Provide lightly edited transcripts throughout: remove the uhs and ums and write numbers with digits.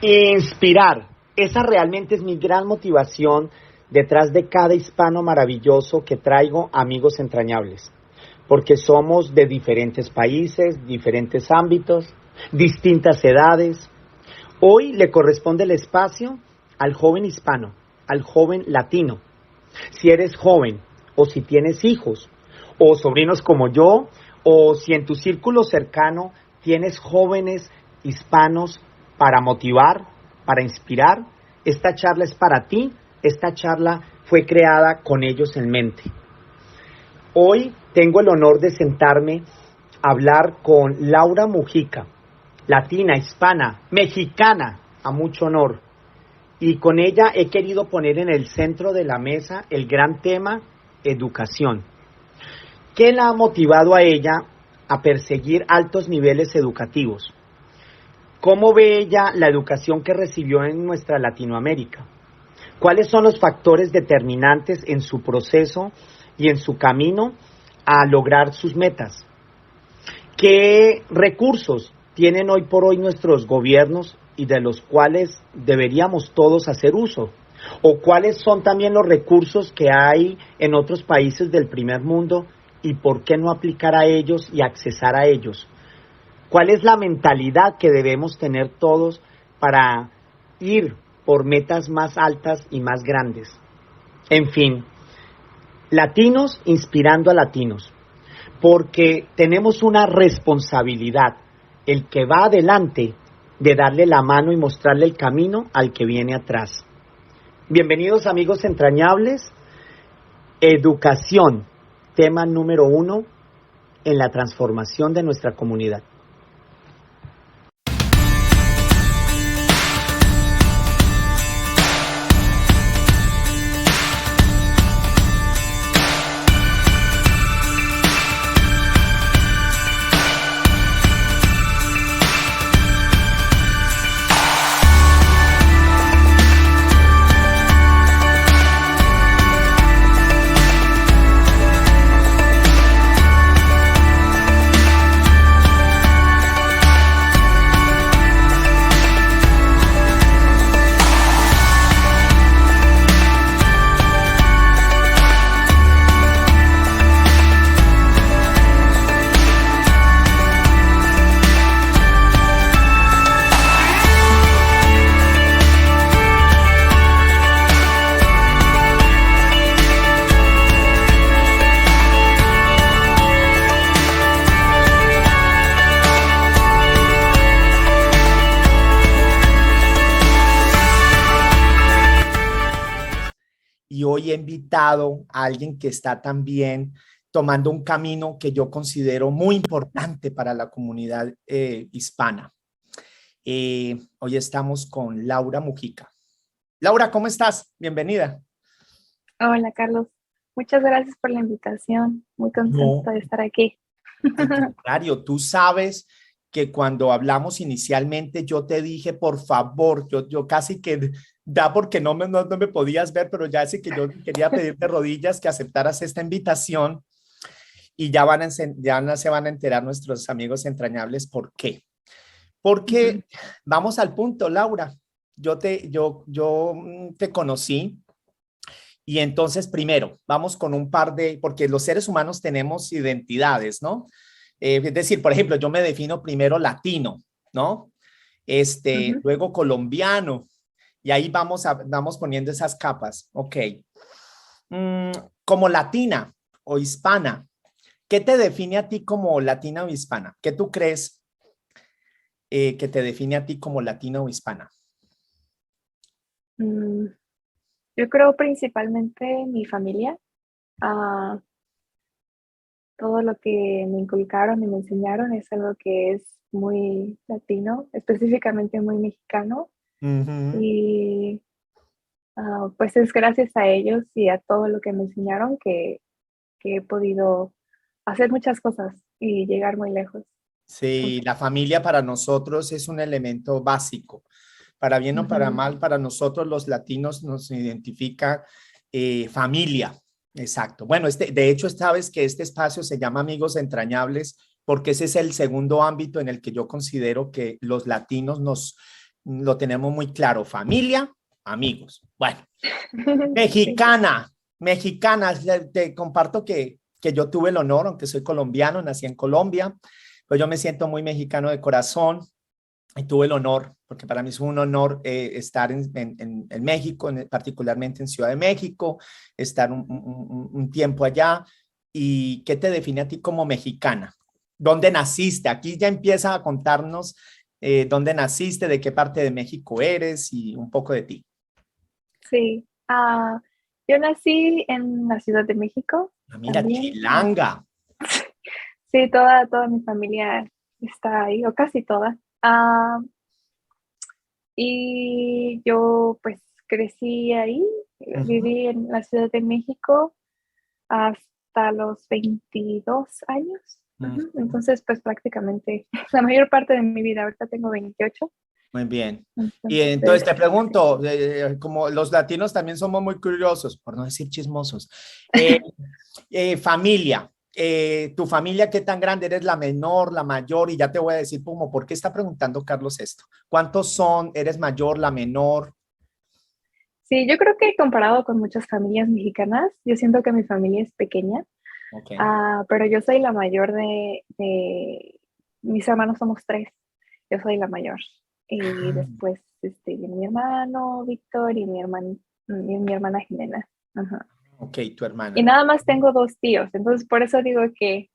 Inspirar. Esa realmente es mi gran motivación detrás de cada hispano maravilloso que traigo, amigos entrañables. Porque somos de diferentes países, diferentes ámbitos, distintas edades. Hoy le corresponde el espacio al joven hispano, al joven latino. Si eres joven o si tienes hijos o sobrinos como yo, o si en tu círculo cercano tienes jóvenes hispanos para motivar, para inspirar, esta charla es para ti. Esta charla fue creada con ellos en mente. Hoy tengo el honor de sentarme a hablar con Laura Mujica, latina, hispana, mexicana, a mucho honor. Y con ella he querido poner en el centro de la mesa el gran tema educación. ¿Qué la ha motivado a ella a perseguir altos niveles educativos? ¿Cómo ve ella la educación que recibió en nuestra Latinoamérica? ¿Cuáles son los factores determinantes en su proceso y en su camino a lograr sus metas? ¿Qué recursos tienen hoy por hoy nuestros gobiernos y de los cuales deberíamos todos hacer uso? ¿O cuáles son también los recursos que hay en otros países del primer mundo y por qué no aplicar a ellos y accesar a ellos? ¿Cuál es la mentalidad que debemos tener todos para ir por metas más altas y más grandes? En fin, latinos inspirando a latinos, porque tenemos una responsabilidad, el que va adelante, de darle la mano y mostrarle el camino al que viene atrás. Bienvenidos amigos entrañables. Educación, tema número 1 en la transformación de nuestra comunidad. Y hoy he invitado a alguien que está también tomando un camino que yo considero muy importante para la comunidad hispana. Hoy estamos con Laura Mujica. Laura, ¿cómo estás? Bienvenida. Hola, Carlos. Muchas gracias por la invitación. Muy contenta de estar aquí. Al contrario, tú sabes que cuando hablamos inicialmente yo te dije, por favor, yo casi que da porque no me podías ver, pero ya sé que yo quería pedir de rodillas que aceptaras esta invitación y ya se van a enterar nuestros amigos entrañables por qué. Porque vamos al punto, Laura. Yo te conocí y entonces primero vamos con un par de, porque los seres humanos tenemos identidades, ¿no? Es decir, por ejemplo, yo me defino primero latino, ¿no? Luego colombiano, y ahí vamos poniendo esas capas. Ok. Como latina o hispana, ¿qué te define a ti como latina o hispana? ¿Qué tú crees que te define a ti como latina o hispana? Yo creo principalmente mi familia. Todo lo que me inculcaron y me enseñaron es algo que es muy latino, específicamente muy mexicano. Y pues es gracias a ellos y a todo lo que me enseñaron que he podido hacer muchas cosas y llegar muy lejos. Sí, la familia para nosotros es un elemento básico. Para bien o para mal, para nosotros los latinos nos identifica familia. Exacto. Bueno, de hecho, sabes que este espacio se llama Amigos Entrañables porque ese es el segundo ámbito en el que yo considero que los latinos lo tenemos muy claro, familia, amigos. Bueno, mexicana, te comparto que yo tuve el honor, aunque soy colombiano, nací en Colombia, pues yo me siento muy mexicano de corazón y tuve el honor, porque para mí es un honor estar en México, particularmente en Ciudad de México, estar un tiempo allá. ¿Y qué te define a ti como mexicana? ¿Dónde naciste? Aquí ya empieza a contarnos dónde naciste, de qué parte de México eres y un poco de ti. Sí, yo nací en la Ciudad de México Ah, mira, también. chilanga. Sí, toda mi familia está ahí, o casi toda. Y yo pues crecí ahí, Ujú. viví en la Ciudad de México hasta los 22 años. Ujú. Ujú. Entonces, pues prácticamente la mayor parte de mi vida, ahorita tengo 28. Muy bien. Y Entonces, entonces te sí. pregunto, como los latinos también somos muy curiosos, por no decir chismosos, familia, tu familia, ¿qué tan grande? ¿Eres la menor, la mayor? Y ya te voy a decir, como, ¿por qué está preguntando Carlos esto? ¿Cuántos son? ¿Eres mayor, la menor? Sí, yo creo que comparado con muchas familias mexicanas, yo siento que mi familia es pequeña, Ok. pero yo soy la mayor mis hermanos somos tres, yo soy la mayor. Y Ah, después viene mi hermano Víctor y mi hermana Jimena. Ajá. ok, tu Y hermana. nada más tengo dos tíos, entonces por eso digo que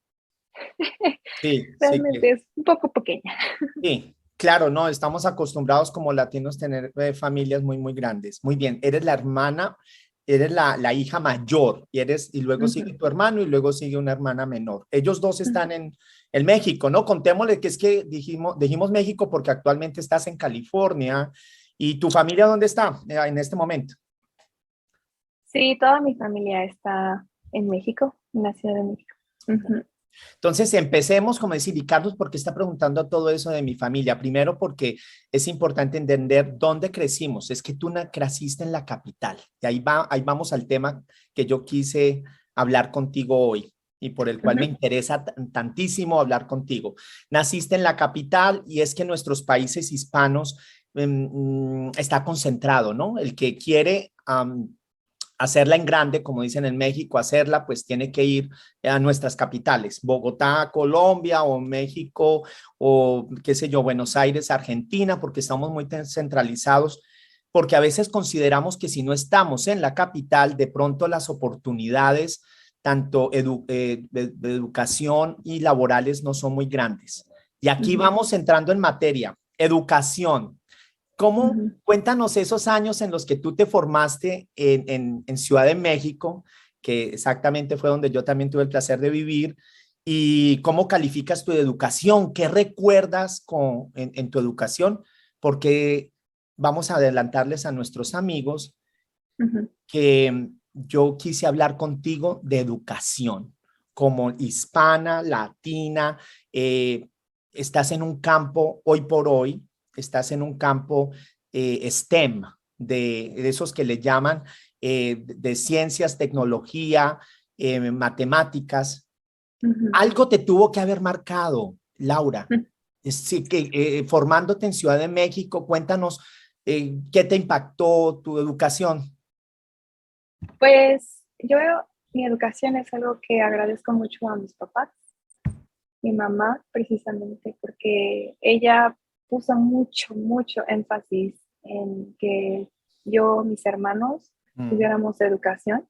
Sí, sí, realmente es un poco pequeña. sí, claro, no, estamos acostumbrados como latinos tener familias muy, muy grandes. Muy bien, eres la hermana, eres la hija mayor y luego Ujú, sigue tu hermano y luego sigue una hermana menor. Ellos dos ujú. están en México, ¿no? Contémosle que es que dijimos México porque actualmente estás en California. ¿Y tu familia dónde está en este momento? Sí, toda mi familia está en México, en la Ciudad de México. Ujú, Entonces, empecemos, como decir, y Carlos, ¿por qué está preguntando todo eso de mi familia? Primero, porque es importante entender dónde crecimos. Es que tú creciste en la capital. Y ahí vamos al tema que yo quise hablar contigo hoy y por el cual me ujú, interesa tantísimo hablar contigo. Naciste en la capital y es que nuestros países hispanos está concentrado, ¿no? El que quiere hacerla en grande, como dicen en México, hacerla, pues tiene que ir a nuestras capitales, Bogotá, Colombia, o México, o qué sé yo, Buenos Aires, Argentina, porque estamos muy centralizados, porque a veces consideramos que si no estamos en la capital, de pronto las oportunidades, tanto de educación y laborales, no son muy grandes. Y aquí ujú, vamos entrando en materia, educación. ¿Cómo? ujú. Cuéntanos esos años en los que tú te formaste en Ciudad de México, que exactamente fue donde yo también tuve el placer de vivir, y cómo calificas tu educación, qué recuerdas en tu educación, porque vamos a adelantarles a nuestros amigos Ujú. que yo quise hablar contigo de educación, como hispana, latina, eh, estás en un campo, hoy por hoy, estás en un campo STEM, de esos que le llaman de ciencias, tecnología, matemáticas. Ujú, Algo te tuvo que haber marcado, Laura. ujú. Sí, que formándote en Ciudad de México, cuéntanos qué te impactó tu educación. Pues mi educación es algo que agradezco mucho a mis papás, mi mamá precisamente, porque ella puso mucho énfasis en que yo, mis hermanos, Mm. tuviéramos educación.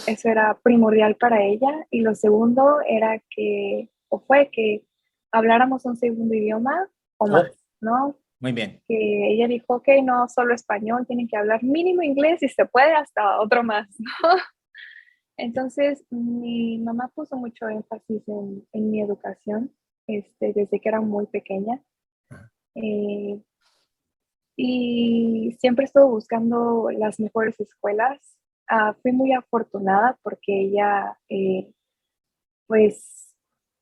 Eso era primordial para ella. Y lo segundo era o fue que habláramos un segundo idioma o más, Oh, ¿no? muy bien. Que ella dijo, ok, no solo español, tienen que hablar mínimo inglés y se puede hasta otro más, ¿no? Entonces, mi mamá puso mucho énfasis en mi educación desde que era muy pequeña. eh, y siempre estuvo buscando las mejores escuelas. Fui muy afortunada porque ella, pues,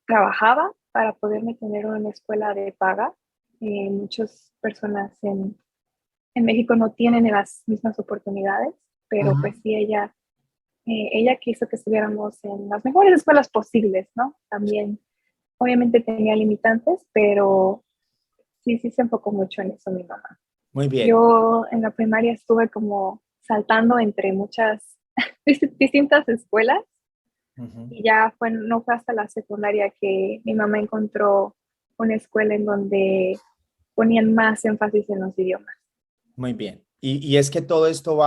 trabajaba para poderme tener una escuela de paga. Muchas personas en México no tienen las mismas oportunidades, pero Ujú. pues sí, ella quiso que estuviéramos en las mejores escuelas posibles, ¿no? También, obviamente tenía limitantes, pero sí se enfocó mucho en eso mi mamá. Muy bien. Yo en la primaria estuve como saltando entre muchas distintas escuelas Ujú. y ya no fue hasta la secundaria que mi mamá encontró una escuela en donde ponían más énfasis en los idiomas. Muy bien. Y es que todo esto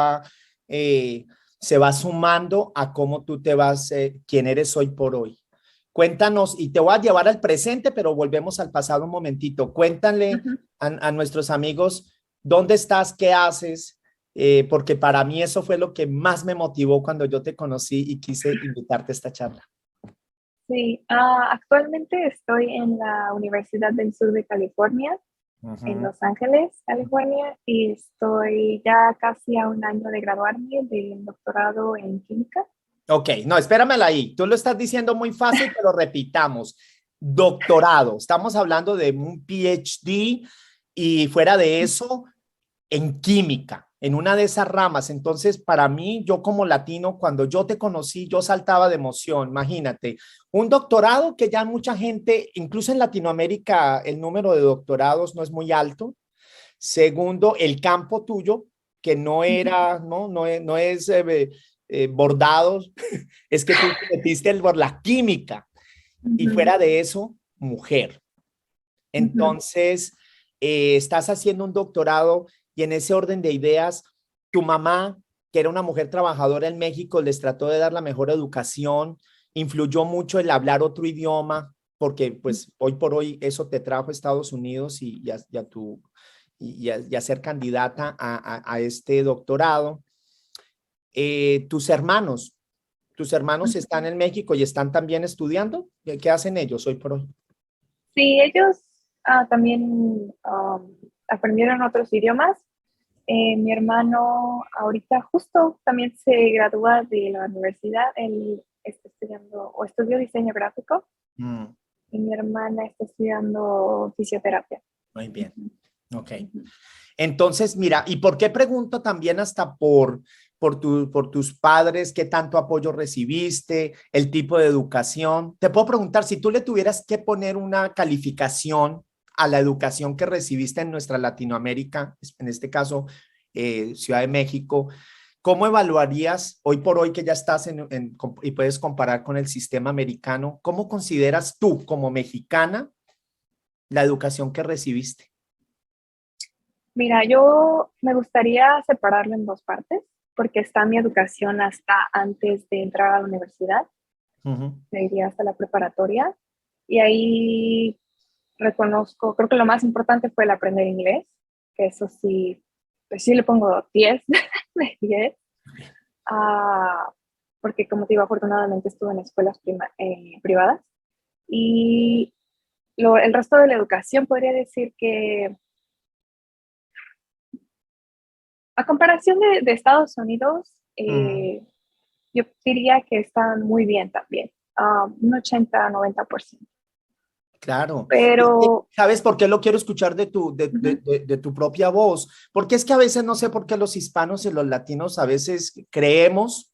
eh, se va sumando a cómo tú te vas, quién eres hoy por hoy. Cuéntanos, y te voy a llevar al presente, pero volvemos al pasado un momentito. Cuéntale Ujú. a nuestros amigos dónde estás, qué haces, porque para mí eso fue lo que más me motivó cuando yo te conocí y quise invitarte a esta charla. Sí, actualmente estoy en la Universidad del Sur de California, en Ujú. Los Ángeles, California, y estoy ya casi a un año de graduarme del doctorado en química. Ok, no, espéramela ahí. Tú lo estás diciendo muy fácil, pero repitamos. Doctorado, estamos hablando de un PhD y fuera de eso, en química, en una de esas ramas. Entonces, para mí, yo como latino, cuando yo te conocí, yo saltaba de emoción. Imagínate, un doctorado que ya mucha gente, incluso en Latinoamérica, el número de doctorados no es muy alto. Segundo, el campo tuyo, que no Ujú, era, no es bordados, es que tú te metiste por la química y ujú, fuera de eso, mujer. ujú. Entonces, estás haciendo un doctorado y en ese orden de ideas, tu mamá, que era una mujer trabajadora en México, les trató de dar la mejor educación, influyó mucho el hablar otro idioma, porque pues hoy por hoy eso te trajo a Estados Unidos y a ser candidata a este doctorado. Tus hermanos están en México y están también estudiando. ¿Qué hacen ellos hoy por hoy? Sí, ellos también aprendieron otros idiomas. Mi hermano ahorita justo también se gradúa de la universidad. Él está estudiando o estudió diseño gráfico Mm, y mi hermana está estudiando fisioterapia. muy bien. Ujú, Ok. ujú. Entonces, mira, ¿y por qué pregunto también hasta por tus padres, qué tanto apoyo recibiste, el tipo de educación? Te puedo preguntar, si tú le tuvieras que poner una calificación a la educación que recibiste en nuestra Latinoamérica, en este caso, Ciudad de México, ¿cómo evaluarías hoy por hoy que ya estás y puedes comparar con el sistema americano? ¿Cómo consideras tú como mexicana la educación que recibiste? Mira, yo me gustaría separarlo en dos partes, porque está mi educación hasta antes de entrar a la universidad, Ujú. me iría hasta la preparatoria, y ahí reconozco, creo que lo más importante fue el aprender inglés, que eso sí, pues sí le pongo 10 de 10, ah, porque como te digo, afortunadamente estuve en escuelas privadas, y el resto de la educación podría decir que a comparación de Estados Unidos, Mm. yo diría que están muy bien también, un 80-90%. Claro. Es que, Pero ¿sabes por qué lo quiero escuchar ujú, de tu propia voz? Porque es que a veces no sé por qué los hispanos y los latinos a veces creemos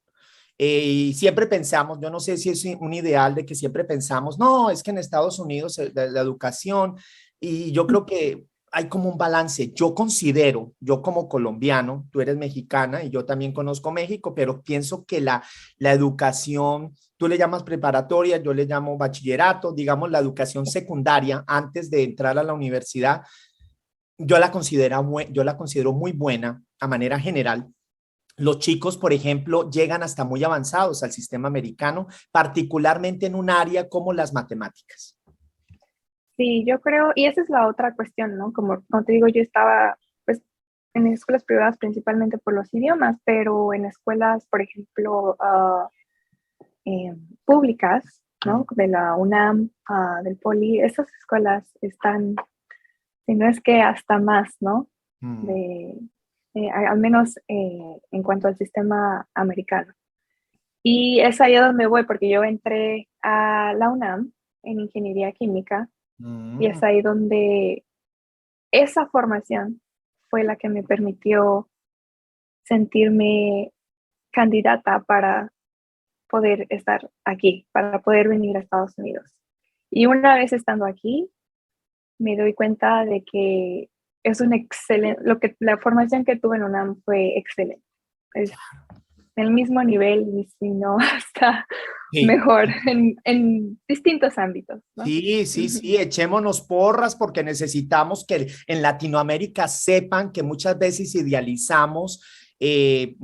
y siempre pensamos, yo no sé si es un ideal de que siempre pensamos, no, es que en Estados Unidos la educación, y yo creo que hay como un balance. Yo considero, yo como colombiano, tú eres mexicana y yo también conozco México, pero pienso que la educación, tú le llamas preparatoria, yo le llamo bachillerato, digamos la educación secundaria antes de entrar a la universidad, yo la considero muy buena a manera general. Los chicos, por ejemplo, llegan hasta muy avanzados al sistema americano, particularmente en un área como las matemáticas. sí, yo creo, y esa es la otra cuestión, ¿no? Como te digo, yo estaba pues en escuelas privadas principalmente por los idiomas, pero en escuelas, por ejemplo, públicas, Mm, ¿no? De la UNAM, del Poli, esas escuelas están, si no es que hasta más, ¿no? mm, De, al menos en cuanto al sistema americano. Y es ahí a donde voy, porque yo entré a la UNAM en ingeniería química y mm. es ahí donde esa formación fue la que me permitió sentirme candidata para poder estar aquí, para poder venir a Estados Unidos. Y una vez estando aquí, me doy cuenta de que es un excelente, la formación que tuve en UNAM fue excelente. Es el mismo nivel y si no hasta Sí. mejor en distintos ámbitos, ¿no? Sí, sí, sí, echémonos porras porque necesitamos que en Latinoamérica sepan que muchas veces idealizamos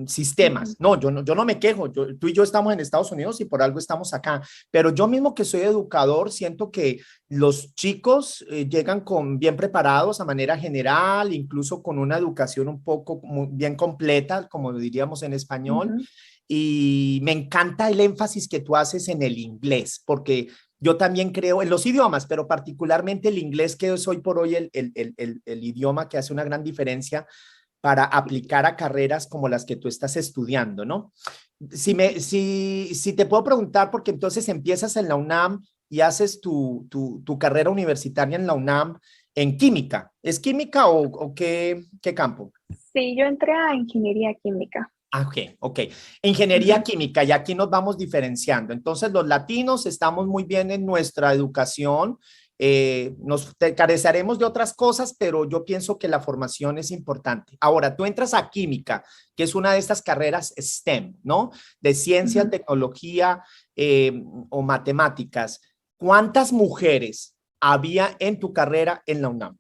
sistemas. Ujú, No, yo no me quejo, tú y yo estamos en Estados Unidos y por algo estamos acá, pero yo mismo que soy educador, siento que los chicos llegan con bien preparados a manera general, incluso con una educación un poco bien completa, como diríamos en español, ujú. y me encanta el énfasis que tú haces en el inglés, porque yo también creo en los idiomas, pero particularmente el inglés, que es hoy por hoy el idioma que hace una gran diferencia para aplicar a carreras como las que tú estás estudiando, ¿no? Si te puedo preguntar, porque entonces empiezas en la UNAM y haces tu carrera universitaria en la UNAM en química. ¿Es química o qué campo? Sí, yo entré a ingeniería química. Ah, ok, ok. Ingeniería Ujú, química, y aquí nos vamos diferenciando. Entonces, los latinos estamos muy bien en nuestra educación, careceremos de otras cosas, pero yo pienso que la formación es importante. Ahora, tú entras a química, que es una de estas carreras STEM, ¿no? De ciencia, ujú. tecnología o matemáticas. ¿Cuántas mujeres había en tu carrera en la UNAM?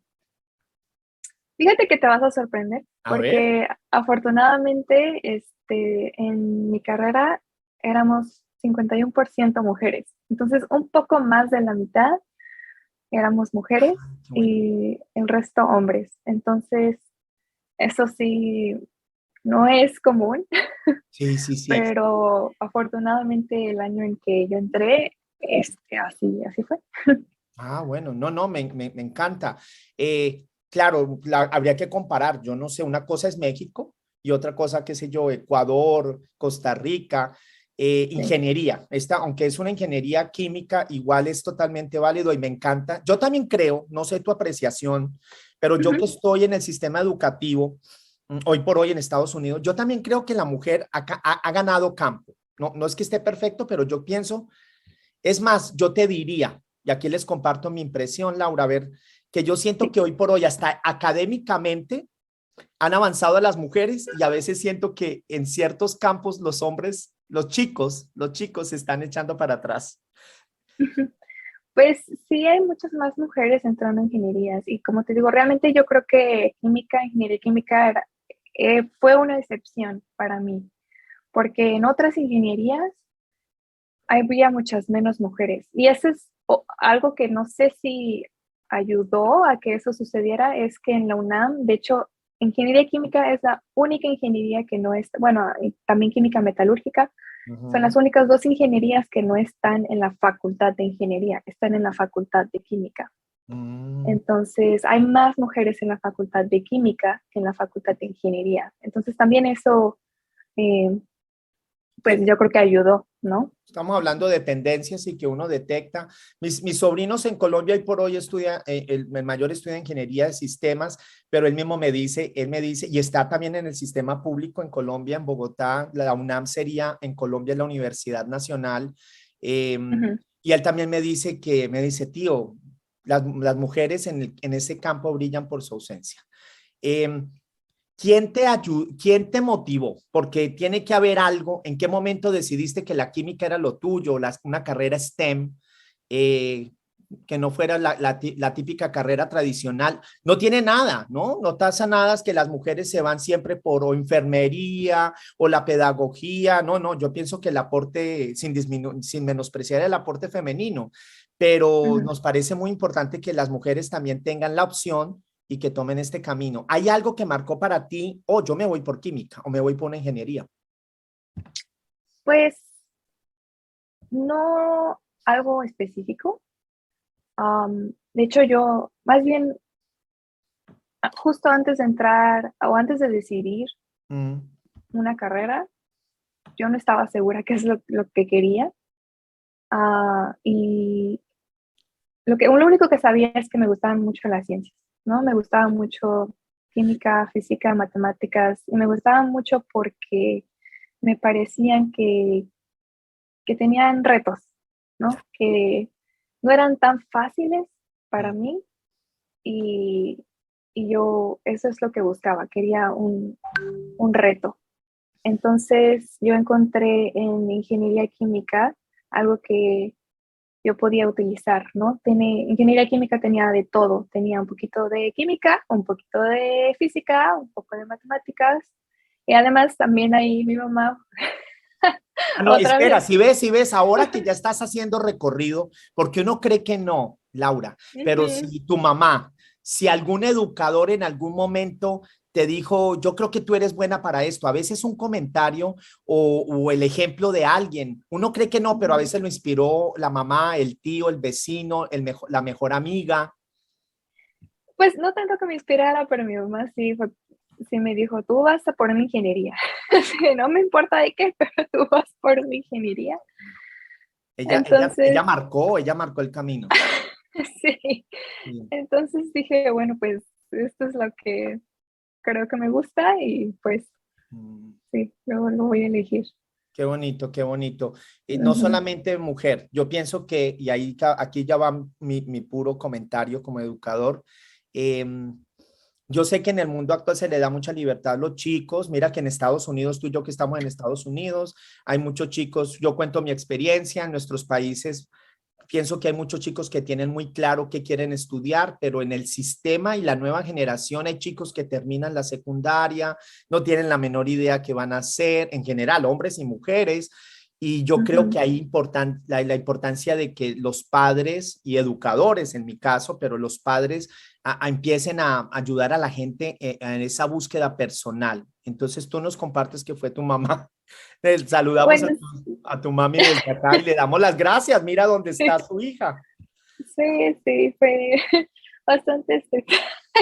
Fíjate que te vas a sorprender, A ver. porque afortunadamente en mi carrera éramos 51% mujeres. Entonces, un poco más de la mitad éramos mujeres Qué bueno. y el resto hombres. Entonces, eso sí, no es común, Sí, sí, sí. pero afortunadamente el año en que yo entré, así fue. Ah, bueno, no, no, me encanta. Claro, habría que comparar. Yo no sé, una cosa es México y otra cosa, qué sé yo, Ecuador, Costa Rica, Sí. ingeniería. Esta, aunque es una ingeniería química, igual es totalmente válido y me encanta. Yo también creo, no sé tu apreciación, pero yo Ujú. que estoy en el sistema educativo, hoy por hoy en Estados Unidos, yo también creo que la mujer ha ganado campo. No, no es que esté perfecto, pero yo pienso es más, yo te diría, y aquí les comparto mi impresión, Laura, a ver, que yo siento Sí. que hoy por hoy, hasta académicamente, han avanzado las mujeres y a veces siento que en ciertos campos los hombres, los chicos se están echando para atrás. Pues sí, hay muchas más mujeres entrando en ingenierías y como te digo, realmente yo creo que ingeniería química fue una excepción para mí, porque en otras ingenierías había muchas menos mujeres y eso es algo que no sé si ayudó a que eso sucediera, es que en la UNAM, de hecho, ingeniería química es la única ingeniería que no es, bueno, y también química metalúrgica, son Ujú. las únicas dos ingenierías que no están en la facultad de ingeniería, están en la facultad de química. Mm. Entonces, hay más mujeres en la facultad de química que en la facultad de ingeniería. Entonces, también eso, eh, pues Sí, yo creo que ayudó, ¿no? estamos hablando de tendencias y que uno detecta. Mis sobrinos en Colombia hoy por hoy estudia, el mayor estudia ingeniería de sistemas, pero él me dice, y está también en el sistema público en Colombia, en Bogotá, la UNAM sería en Colombia la Universidad Nacional. eh, Ujú. y él también me dice, tío, las mujeres en ese campo brillan por su ausencia. Eh, ¿Quién te motivó? Porque tiene que haber algo. ¿En qué momento decidiste que la química era lo tuyo, una carrera STEM, eh, que no fuera la típica carrera tradicional? No tiene nada, ¿no? No pasa nada, es que las mujeres se van siempre por o enfermería o la pedagogía. No, no, yo pienso que el aporte, sin menospreciar el aporte femenino, pero Ujú. nos parece muy importante que las mujeres también tengan la opción y que tomen este camino. ¿Hay algo que marcó para ti? O yo me voy por química o me voy por una ingeniería. Pues no algo específico. De hecho, yo más bien justo antes de entrar o antes de decidir Mm. una carrera, yo no estaba segura qué es lo que quería. Y lo único que sabía es que me gustaban mucho las ciencias, ¿no? Me gustaba mucho química, física, matemáticas, y me gustaban mucho porque me parecían que tenían retos, ¿no? Que no eran tan fáciles para Mm. mí y, y yo eso es lo que buscaba, quería un reto. Entonces yo encontré en ingeniería química algo que yo podía utilizar, ¿no? Ingeniería química tenía de todo, tenía un poquito de química, un poquito de física, un poco de matemáticas, y además también ahí mi mamá, Ah, no, otra espera, vez. si ves, ahora que ya estás haciendo recorrido, porque uno cree que no, Laura, pero Ujú. si tu mamá, si algún educador en algún momento te dijo, yo creo que tú eres buena para esto, a veces un comentario o el ejemplo de alguien, uno cree que no, pero a veces lo inspiró la mamá, el tío, el vecino, la mejor amiga. Pues no tanto que me inspirara, pero mi mamá sí me dijo, tú vas a por una ingeniería. Sí, no me importa de qué, pero tú vas por una ingeniería. Ella Entonces, marcó el camino. sí. Sí. Entonces dije, bueno, pues esto es lo que creo que me gusta y pues Mm. sí, luego lo voy a elegir. Qué bonito, qué bonito. Y no Ujú, solamente mujer, yo pienso que, y ahí aquí ya va mi puro comentario como educador, yo sé que en el mundo actual se le da mucha libertad a los chicos. Mira que en Estados Unidos, tú y yo que estamos en Estados Unidos, hay muchos chicos, yo cuento mi experiencia en nuestros países. Pienso que hay muchos chicos que tienen muy claro qué quieren estudiar, pero en el sistema y la nueva generación hay chicos que terminan la secundaria, no tienen la menor idea qué van a hacer, en general, hombres y mujeres. Y yo creo que ujú. hay la importancia de que los padres y educadores, en mi caso, pero los padres empiecen a ayudar a la gente en esa búsqueda personal. Entonces tú nos compartes que fue tu mamá. Saludamos Bueno, a tu mami desde acá y le damos las gracias. Mira dónde está su hija. sí, sí, fue bastante estricta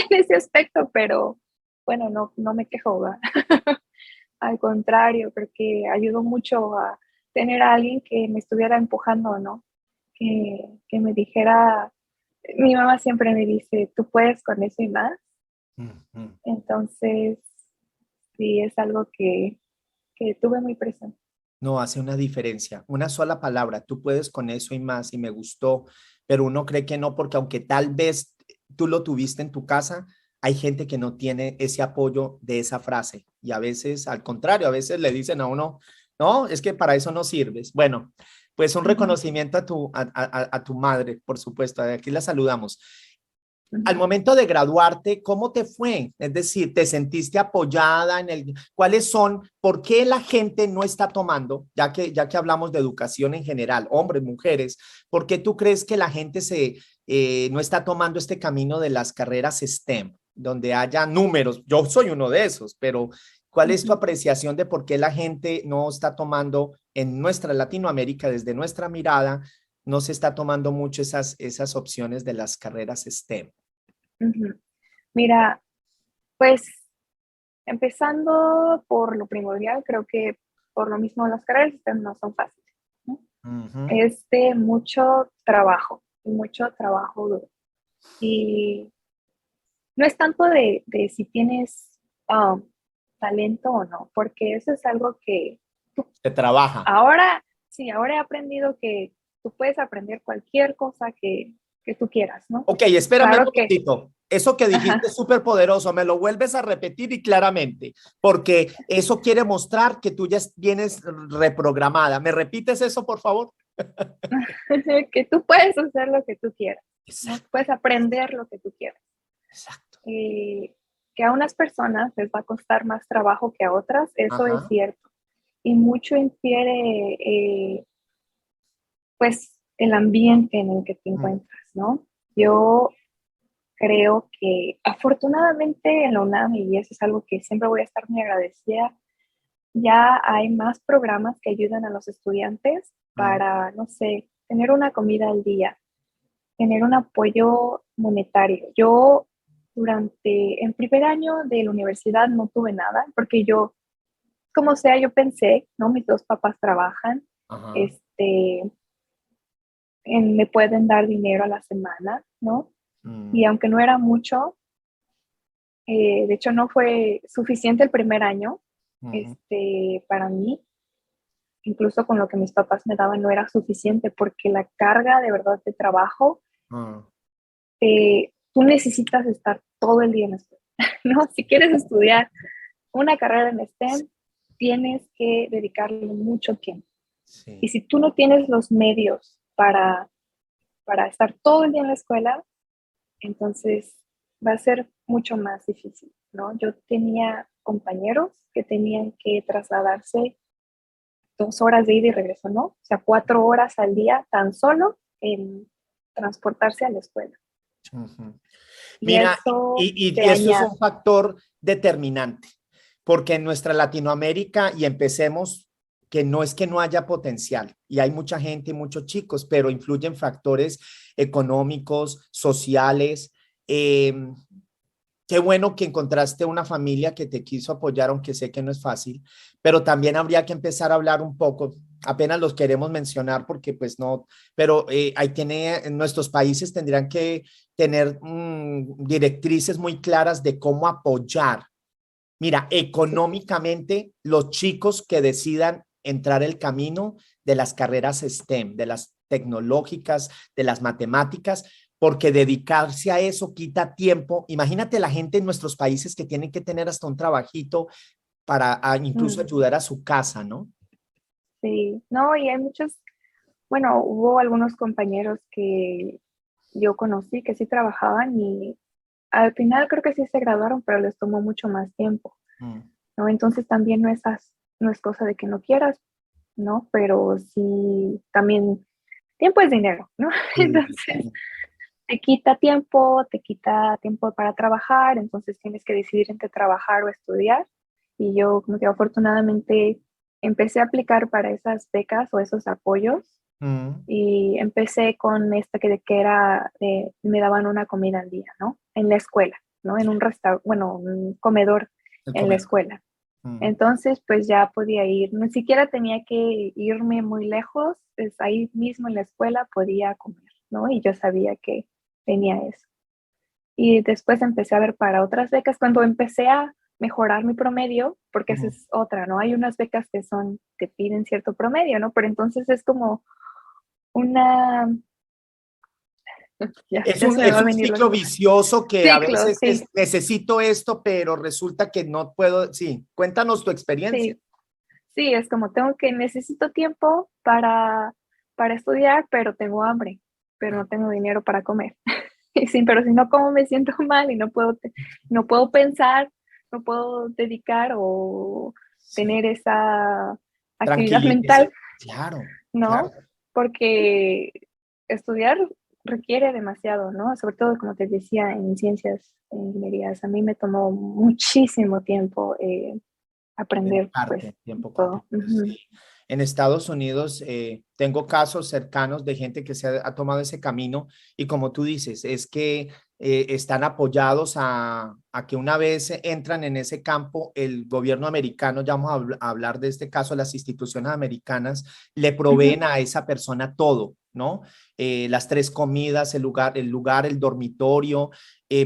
en ese aspecto, pero bueno, no me quejo, ¿va? Al contrario, creo que ayudó mucho a tener a alguien que me estuviera empujando, ¿no? Que me dijera, mi mamá siempre me dice, tú puedes con eso y más. Ujú. Entonces, sí, es algo que tuve muy presente. No, hace una diferencia. Una sola palabra, tú puedes con eso y más, y me gustó, pero uno cree que no, porque aunque tal vez tú lo tuviste en tu casa, hay gente que no tiene ese apoyo de esa frase. Y a veces, al contrario, a veces le dicen a uno, no, es que para eso no sirves. Bueno, pues un Ujú, reconocimiento a tu madre, por supuesto. Aquí la saludamos. Al ujú. momento de graduarte, ¿cómo te fue? Es decir, ¿te sentiste apoyada cuáles son, por qué la gente no está tomando, ya que hablamos de educación en general, hombres, mujeres, por qué tú crees que la gente no está tomando este camino de las carreras STEM, donde haya números? Yo soy uno de esos, pero ¿cuál es tu Ujú. apreciación de por qué la gente no está tomando en nuestra Latinoamérica, desde nuestra mirada, no se está tomando mucho esas opciones de las carreras STEM? Ujú. Mira, pues empezando por lo primordial, creo que por lo mismo las carreras STEM no son fáciles, ¿no? Ujú. Es de mucho trabajo duro. Y no es tanto de si tienes um, talento o no, porque eso es algo que Se trabaja. ahora, sí, ahora he aprendido que tú puedes aprender cualquier cosa que tú quieras, ¿no? Ok, espérame un Claro que, momentito. Eso que dijiste ajá, es súper poderoso, me lo vuelves a repetir y claramente, porque eso quiere mostrar que tú ya vienes reprogramada. ¿Me repites eso, por favor? que tú puedes hacer lo que tú quieras, ¿no? Exacto, Puedes aprender lo que tú quieras. exacto. Eh, que a unas personas les va a costar más trabajo que a otras, eso es Ajá. cierto. Y mucho infiere, pues, el ambiente en el que te Mm, encuentras, ¿no? mm, Yo creo que afortunadamente en la UNAM, y eso es algo que siempre voy a estar muy agradecida, ya hay más programas que ayudan a los estudiantes mm, para, no sé, tener una comida al día, tener un apoyo monetario. Yo en primer año de la universidad no tuve nada, porque yo, como sea, yo pensé, ¿no? Mis dos papás trabajan, ajá. este, me pueden dar dinero a la semana, ¿no? Y Mm, aunque no era mucho, de hecho no fue suficiente el primer año, ujú, para mí, incluso con lo que mis papás me daban no era suficiente porque la carga de verdad de trabajo ah, tú necesitas estar todo el día en la escuela, ¿no? Si quieres estudiar una carrera en STEM, tienes que dedicarle mucho tiempo. Sí. Y si tú no tienes los medios para estar todo el día en la escuela, entonces va a ser mucho más difícil, ¿no? Yo tenía compañeros que tenían que trasladarse 2 horas de ida y regreso, ¿no? O sea, 4 horas al día tan solo en transportarse a la escuela. Uh-huh. Y Mira, eso y te eso es añade. un factor determinante, porque en nuestra Latinoamérica, y empecemos, que no es que no haya potencial, y hay mucha gente y muchos chicos, pero influyen factores económicos, sociales. Eh, Qué bueno que encontraste una familia que te quiso apoyar, aunque sé que no es fácil, pero también habría que empezar a hablar un poco. Apenas los queremos mencionar porque pues no, pero ahí tiene, en nuestros países tendrían que tener directrices muy claras de cómo apoyar. Mira, económicamente, los chicos que decidan entrar el camino de las carreras STEM, de las tecnológicas, de las matemáticas, porque dedicarse a eso quita tiempo. Imagínate la gente en nuestros países que tienen que tener hasta un trabajito para incluso ayudar a su casa, ¿no? Sí, no, y hay muchos, bueno, hubo algunos compañeros que yo conocí que sí trabajaban y al final creo que sí se graduaron, pero les tomó mucho más tiempo, Mm. ¿no? Entonces también no es cosa de que no quieras, ¿no? Pero sí, también tiempo es dinero, ¿no? Sí, Entonces te quita tiempo para trabajar, entonces tienes que decidir entre trabajar o estudiar. Y yo, como que afortunadamente, empecé a aplicar para esas becas o esos apoyos mm. y empecé con esta que era, me daban una comida al día, ¿no? En la escuela, ¿no? En un restaurante, bueno, un comedor El en la comedor. escuela. Mm. Entonces, pues ya podía ir, ni siquiera tenía que irme muy lejos, pues ahí mismo en la escuela podía comer, ¿no? Y yo sabía que tenía eso. Y después empecé a ver para otras becas, cuando empecé a mejorar mi promedio, porque esa Mm. es otra, ¿no? Hay unas becas que piden cierto promedio, ¿no? Pero entonces es como una, ya se me Es va a un venir la ciclo palabra. vicioso que a Ciclo, veces sí, necesito esto, pero resulta que no puedo. Sí, cuéntanos tu experiencia. sí, sí, es como necesito tiempo para estudiar, pero tengo hambre, pero no tengo dinero para comer. Y sí, pero si no como me siento mal y no puedo pensar, no puedo dedicar o Sí, tener esa actividad tranquilízese. mental, Claro, claro. ¿no? Porque estudiar requiere demasiado, ¿no? Sobre todo, como te decía, en ciencias, en ingenierías. A mí me tomó muchísimo tiempo aprender, pues, Tiempo todo. completo, Ujú. sí. En Estados Unidos tengo casos cercanos de gente que ha tomado ese camino y como tú dices, es que están apoyados a que una vez entran en ese campo, el gobierno americano, ya vamos a hablar de este caso, las instituciones americanas le Ujú. proveen a esa persona todo, ¿no? Las tres comidas, el dormitorio,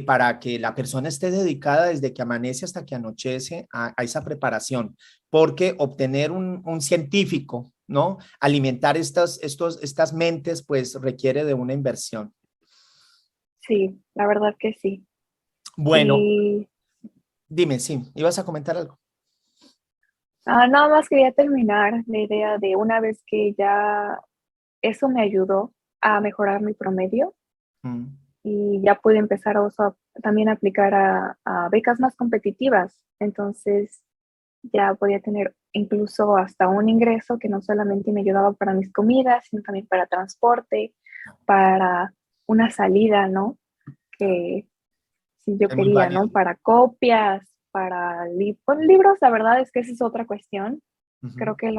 para que la persona esté dedicada desde que amanece hasta que anochece a esa preparación, porque obtener un científico, ¿no? Alimentar estas mentes, pues requiere de una inversión. Sí, la verdad que sí. Bueno, Y dime, sí, ibas a comentar algo. nada más quería terminar la idea de una vez que ya eso me ayudó a mejorar mi promedio Mm. y ya pude empezar también a aplicar a becas más competitivas. Entonces ya podía tener incluso hasta un ingreso que no solamente me ayudaba para mis comidas, sino también para transporte, para una salida, ¿no? Que si yo Es muy quería, ¿no? válido. Para copias, con libros, la verdad es que esa es otra cuestión. Ujú. Creo que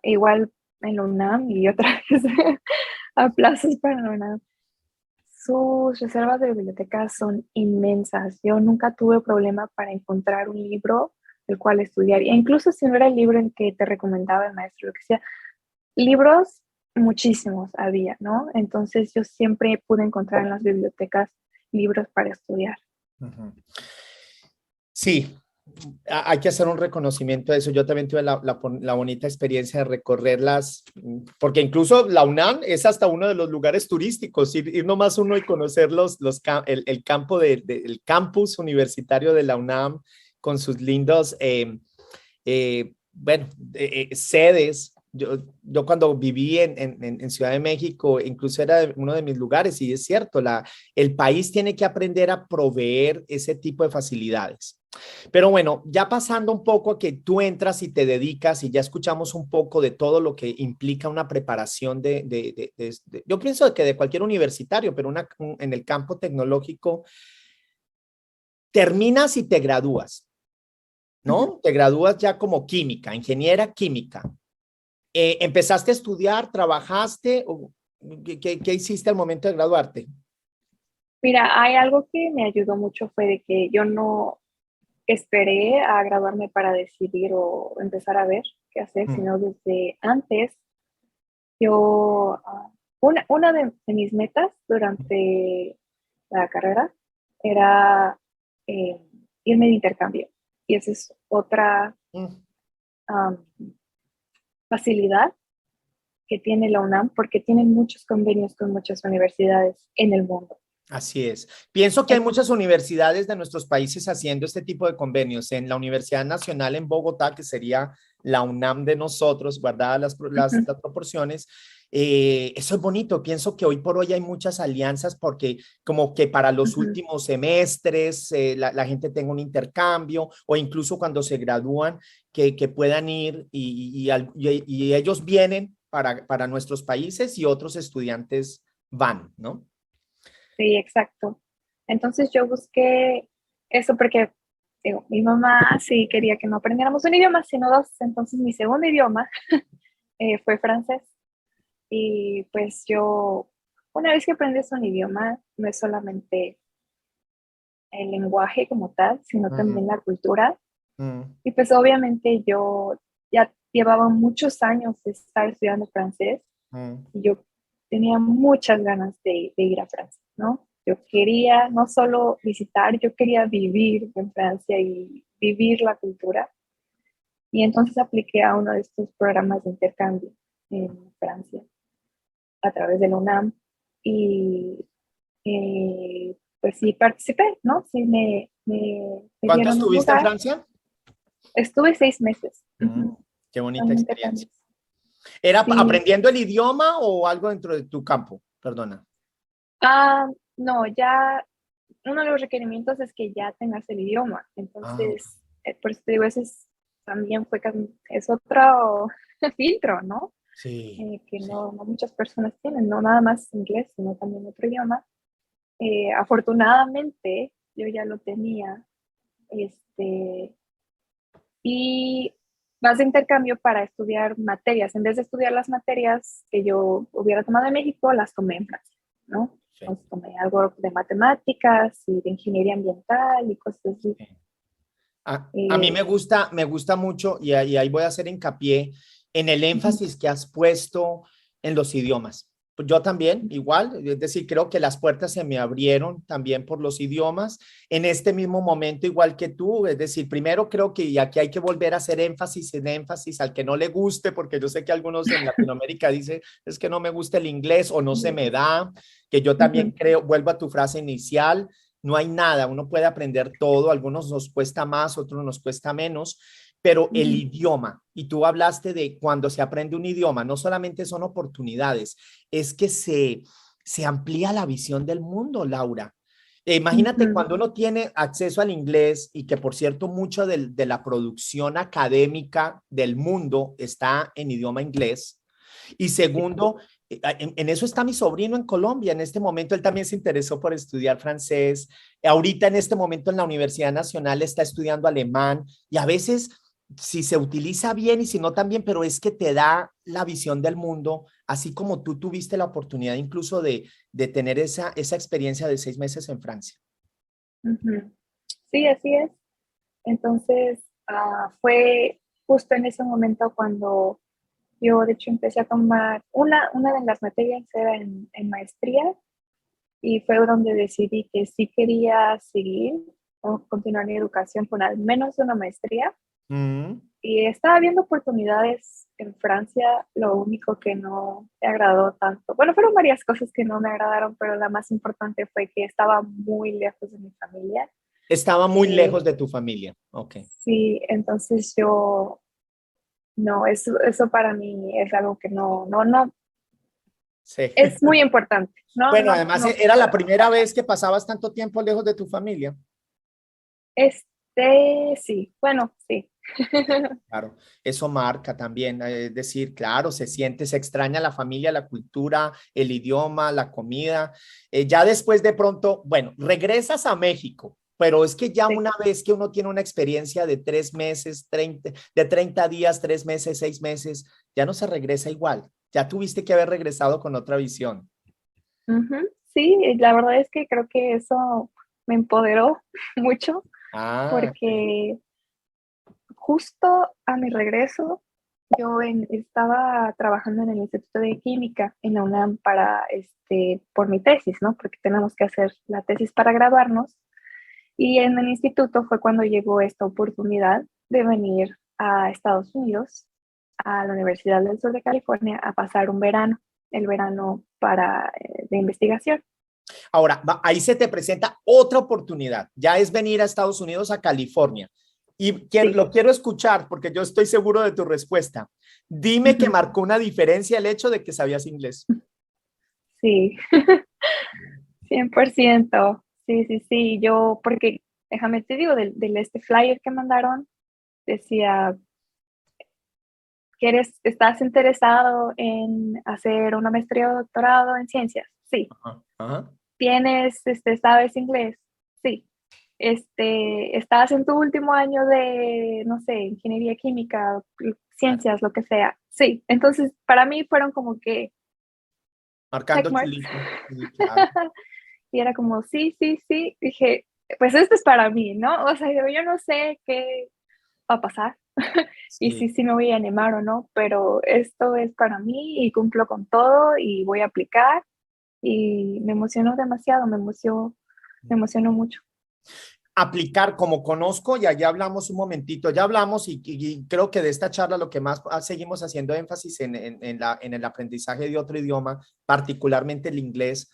igual en la UNAM y otra vez a plazos para la UNAM. Sus reservas de biblioteca son inmensas. Yo nunca tuve problema para encontrar un libro el cual estudiar. E incluso si no era el libro en que te recomendaba el maestro, lo que sea, libros muchísimos había, ¿no? Entonces yo siempre pude encontrar en las bibliotecas libros para estudiar. Ujú. Sí, Hay que hacer un reconocimiento de eso. Yo también tuve la bonita experiencia de recorrerlas, porque incluso la UNAM es hasta uno de los lugares turísticos, ir nomás uno y conocer el campo el campus universitario de la UNAM con sus lindos, bueno, sedes. Yo cuando viví en Ciudad de México, incluso era uno de mis lugares, y es cierto, el país tiene que aprender a proveer ese tipo de facilidades. Pero bueno, ya pasando un poco a que tú entras y te dedicas y ya escuchamos un poco de todo lo que implica una preparación yo pienso que de cualquier universitario, pero en el campo tecnológico, terminas y te gradúas, ¿no? Te gradúas ya como química, ingeniera química. ¿Empezaste a estudiar, trabajaste? ¿Qué hiciste al momento de graduarte? Mira, hay algo que me ayudó mucho fue de que yo no esperé a graduarme para decidir o empezar a ver qué hacer, sino desde antes yo, una de mis metas durante la carrera era eh, irme de intercambio. Y esa es otra um, facilidad que tiene la UNAM porque tienen muchos convenios con muchas universidades en el mundo. Así es. Pienso que hay muchas universidades de nuestros países haciendo este tipo de convenios. En la Universidad Nacional en Bogotá, que sería la UNAM de nosotros, guardadas las proporciones, eso es bonito. Pienso que hoy por hoy hay muchas alianzas porque como que para los últimos semestres la gente tenga un intercambio o incluso cuando se gradúan que puedan ir y ellos vienen para nuestros países y otros estudiantes van, ¿no? Sí, exacto. Entonces yo busqué eso porque digo, mi mamá sí quería que no aprendiéramos un idioma, sino dos. Entonces mi segundo idioma fue francés. Y pues yo, una vez que aprendes un idioma, no es solamente el lenguaje como tal, sino también la cultura. Y pues obviamente yo ya llevaba muchos años de estar estudiando francés y yo tenía muchas ganas de ir a Francia, ¿no? Yo quería no solo visitar, yo quería vivir en Francia y vivir la cultura. Y entonces apliqué a uno de estos programas de intercambio en Francia a través de la UNAM y pues sí participé, ¿no? Sí me ¿Cuánto dieron un estuviste en lugar. Francia? Estuve 6 meses. Qué bonita Realmente experiencia. ¿Era sí. aprendiendo el idioma o algo dentro de tu campo? Perdona. No, ya uno de los requerimientos es que ya tengas el idioma. Ah, Entonces, por eso te digo, ese también es otro filtro, ¿no? sí, Que sí. no muchas personas tienen, no nada más inglés, sino también otro idioma. Afortunadamente, yo ya lo tenía, y vas de intercambio para estudiar materias. En vez de estudiar las materias que yo hubiera tomado en México, las tomé en Francia, ¿no? Sí, Entonces tomé algo de matemáticas y de ingeniería ambiental y cosas así. sí. A mí Eh, me gusta mucho y ahí voy a hacer hincapié en el Ujú. énfasis que has puesto en los idiomas. Pues yo también, igual, es decir, creo que las puertas se me abrieron también por los idiomas en este mismo momento, igual que tú. Es decir, primero creo que y aquí hay que volver a hacer énfasis en énfasis al que no le guste, porque yo sé que algunos en Latinoamérica dicen, es que no me gusta el inglés o no se me da, que yo también Ujú. creo, vuelvo a tu frase inicial, no hay nada, uno puede aprender todo, algunos nos cuesta más, otros nos cuesta menos, pero el Ujú. idioma, y tú hablaste de cuando se aprende un idioma, no solamente son oportunidades, es que se amplía la visión del mundo, Laura. Imagínate Ujú. cuando uno tiene acceso al inglés y que, por cierto, mucho de la producción académica del mundo está en idioma inglés. Y segundo, en eso está mi sobrino en Colombia. En este momento él también se interesó por estudiar francés. Ahorita en este momento en la Universidad Nacional está estudiando alemán y a veces si se utiliza bien y si no también, pero es que te da la visión del mundo, así como tú tuviste la oportunidad incluso de tener esa experiencia de 6 meses en Francia. Ujú. Sí, así es. Entonces, fue justo en ese momento cuando yo, de hecho, empecé a tomar una de las materias era en maestría y fue donde decidí que sí quería seguir continuar mi educación con al menos una maestría. Mm. Y estaba viendo oportunidades en Francia, lo único que no me agradó tanto. Bueno, fueron varias cosas que no me agradaron, pero la más importante fue que estaba muy lejos de mi familia. Estaba muy lejos de tu familia. Ok. Sí, entonces yo, no, eso para mí es algo que no, Sí. es muy importante. No, Bueno, no, además no era la puedo. primera vez que pasabas tanto tiempo lejos de tu familia. Sí, bueno, sí. Claro, eso marca también, es decir, claro, se siente, se extraña la familia, la cultura, el idioma, la comida. Ya después de pronto, bueno, regresas a México, pero es que ya Sí. una vez que uno tiene una experiencia de 3 meses, de 30 días, 3 meses, 6 meses, ya no se regresa igual. Ya tuviste que haber regresado con otra visión. Ujú. Sí, la verdad es que creo que eso me empoderó mucho Ah, porque justo a mi regreso estaba trabajando en el Instituto de Química en la UNAM por mi tesis, ¿no? Porque tenemos que hacer la tesis para graduarnos. Y en el instituto fue cuando llegó esta oportunidad de venir a Estados Unidos, a la Universidad del Sur de California, a pasar un verano, el verano de investigación. ahora, ahí se te presenta otra oportunidad. Ya es venir a Estados Unidos, a California. Y Sí. lo quiero escuchar porque yo estoy seguro de tu respuesta. Dime que Ujú. marcó una diferencia el hecho de que sabías inglés. Sí, 100%. Sí, sí, sí. Yo, porque déjame te digo, del flyer que mandaron, decía, ¿estás interesado en hacer una maestría o doctorado en ciencias? Sí. Ajá, ajá. ¿Sabes inglés? Sí. ¿Estás en tu último año de, no sé, ingeniería química, Claro. ciencias, lo que sea? Sí. Entonces, para mí fueron como que check Marcando marks. chulito. Sí, claro. Y era como, sí, sí, sí. Dije, pues esto es para mí, ¿no? O sea, yo no sé qué va a pasar y Sí. si sí me voy a animar o no, pero esto es para mí y cumplo con todo y voy a aplicar y me emocionó demasiado, me emocionó mucho. Aplicar como conozco, y allá hablamos un momentito, ya hablamos y creo que de esta charla lo que más seguimos haciendo énfasis en el aprendizaje de otro idioma, particularmente el inglés,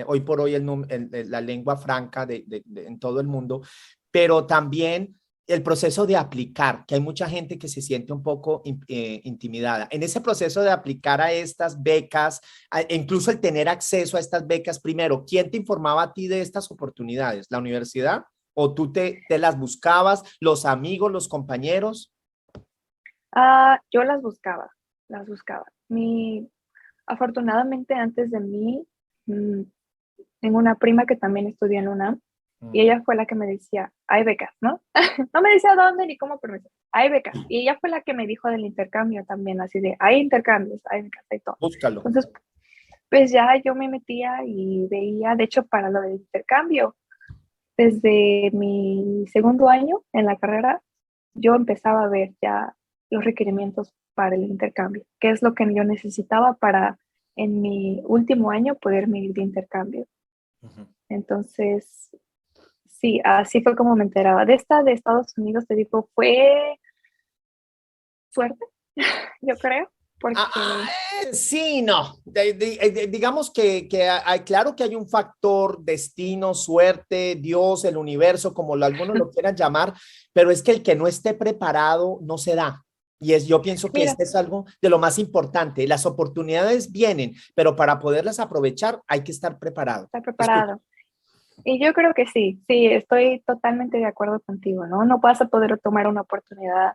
hoy por hoy la lengua franca en todo el mundo, pero también el proceso de aplicar, que hay mucha gente que se siente un poco intimidada. En ese proceso de aplicar a estas becas, incluso el tener acceso a estas becas, primero, ¿quién te informaba a ti de estas oportunidades? ¿La universidad? ¿O tú te las buscabas, los amigos, los compañeros? Yo las buscaba. Afortunadamente antes de mí, mm, tengo una prima que también estudió en UNAM y ella fue la que me decía, hay becas, ¿no? No me decía dónde ni cómo, pero me decía, hay becas. Y ella fue la que me dijo del intercambio también, así de, hay intercambios, hay becas, hay todo. Búscalo. Entonces, pues ya yo me metía y veía, de hecho, para lo del intercambio, desde mi segundo año en la carrera, yo empezaba a ver ya los requerimientos para el intercambio, qué es lo que yo necesitaba para en mi último año poderme ir de intercambio. Ujú. Entonces, sí, así fue como me enteraba. De esta de Estados Unidos, te digo, fue suerte, yo creo, porque, Sí, no. Digamos que claro que hay un factor destino, suerte, Dios, el universo, como algunos lo quieran llamar, pero es que el que no esté preparado no se da. Yo pienso que mira, este es algo de lo más importante. Las oportunidades vienen, pero para poderlas aprovechar hay que estar preparado. está Escucha. preparado. Y yo creo que sí, sí, estoy totalmente de acuerdo contigo, ¿no? No vas a poder tomar una oportunidad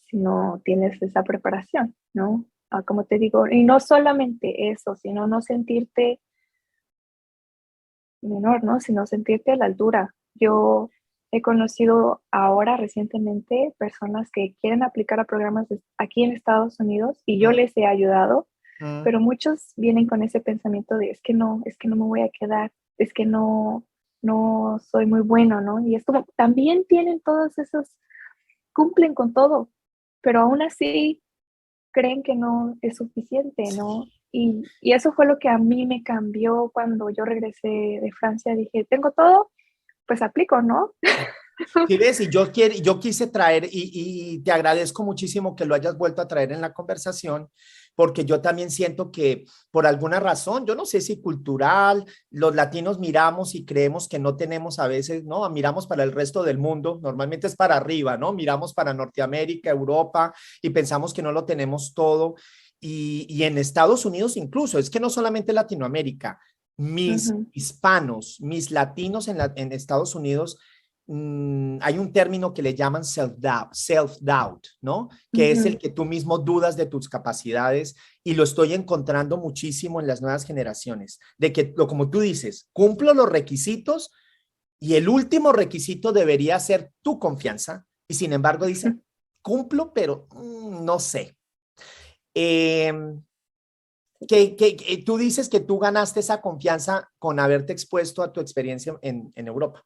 si no tienes esa preparación, ¿no? Como te digo, y no solamente eso, sino no sentirte menor, ¿no? Sino sentirte a la altura. Yo he conocido ahora recientemente personas que quieren aplicar a programas aquí en Estados Unidos y yo Mm, les he ayudado, mm. pero muchos vienen con ese pensamiento de es que no me voy a quedar, es que no soy muy bueno, ¿no? Y es como, también tienen todos esos, cumplen con todo, pero aún así creen que no es suficiente, ¿no? Y eso fue lo que a mí me cambió cuando yo regresé de Francia. Dije, tengo todo, pues aplico, ¿no? Sí, ves, y yo quise traer, y te agradezco muchísimo que lo hayas vuelto a traer en la conversación, porque yo también siento que por alguna razón, yo no sé si cultural, los latinos miramos y creemos que no tenemos a veces, ¿no? Miramos para el resto del mundo, normalmente es para arriba, ¿no? Miramos para Norteamérica, Europa, y pensamos que no lo tenemos todo. Y en Estados Unidos incluso, es que no solamente Latinoamérica, mis Ujú, hispanos, mis latinos en Estados Unidos, hay un término que le llaman self-doubt, ¿no? Que es el ujú, que tú mismo dudas de tus capacidades y lo estoy encontrando muchísimo en las nuevas generaciones, de que, como tú dices, cumplo los requisitos y el último requisito debería ser tu confianza y sin embargo dicen, cumplo, pero no sé. Eh, tú dices que tú ganaste esa confianza con haberte expuesto a tu experiencia en Europa.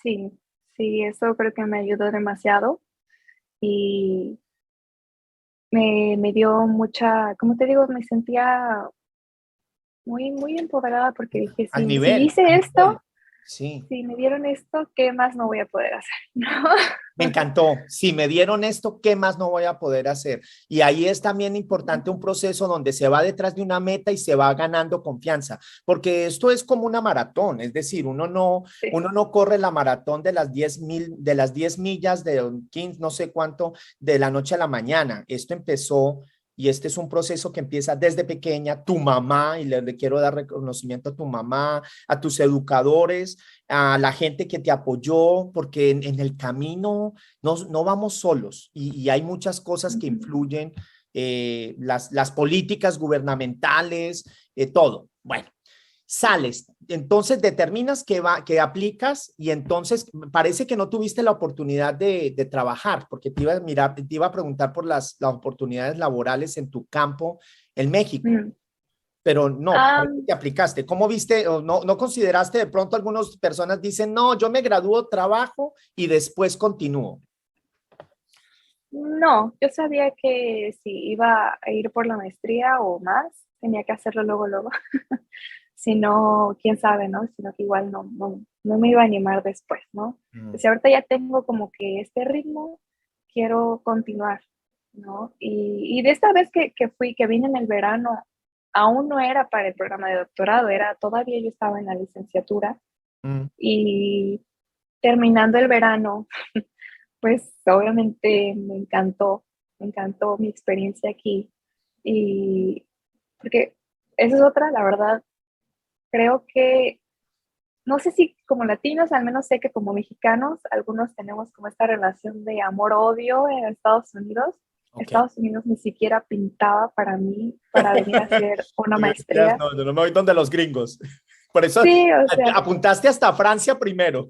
sí, sí, eso creo que me ayudó demasiado y me dio mucha, como te digo, me sentía muy, muy empoderada porque dije, Al si nivel, hice al esto, nivel. Sí. si me dieron esto, ¿qué más no voy a poder hacer? ¿No? Me encantó. Si me dieron esto, ¿qué más no voy a poder hacer? Y ahí es también importante un proceso donde se va detrás de una meta y se va ganando confianza, porque esto es como una maratón, es decir, Sí. uno no corre la maratón de las 10.000, de las 10 millas, de 15, no sé cuánto, de la noche a la mañana. Esto empezó y este es un proceso que empieza desde pequeña, tu mamá, y le quiero dar reconocimiento a tu mamá, a tus educadores, a la gente que te apoyó, porque en el camino no vamos solos y hay muchas cosas que Ujú. influyen, las políticas gubernamentales, todo. Bueno, sales, entonces determinas que aplicas y entonces parece que no tuviste la oportunidad de trabajar, porque te iba a mirar, te iba a preguntar por las oportunidades laborales en tu campo en México, Mm. pero no, Ah, parece que aplicaste. ¿Cómo viste o no consideraste de pronto algunas personas dicen, no, yo me gradúo, trabajo y después continúo? no, yo sabía que si iba a ir por la maestría o más, tenía que hacerlo luego, luego. Si no, quién sabe, ¿no? Sino que igual no me iba a animar después, ¿no? Mm. Pues ahorita ya tengo como que este ritmo, quiero continuar, ¿no? Y de esta vez que vine en el verano, aún no era para el programa de doctorado, era todavía yo estaba en la licenciatura Mm. y terminando el verano, pues obviamente me encantó mi experiencia aquí y porque esa es otra, la verdad, creo que no sé si como latinos, al menos sé que como mexicanos, algunos tenemos como esta relación de amor-odio en Estados Unidos. Ok. Estados Unidos ni siquiera pintaba para mí para venir a hacer una Tú decías, maestría. no, yo no me voy donde los gringos. Por eso Sí, o sea, apuntaste hasta Francia primero.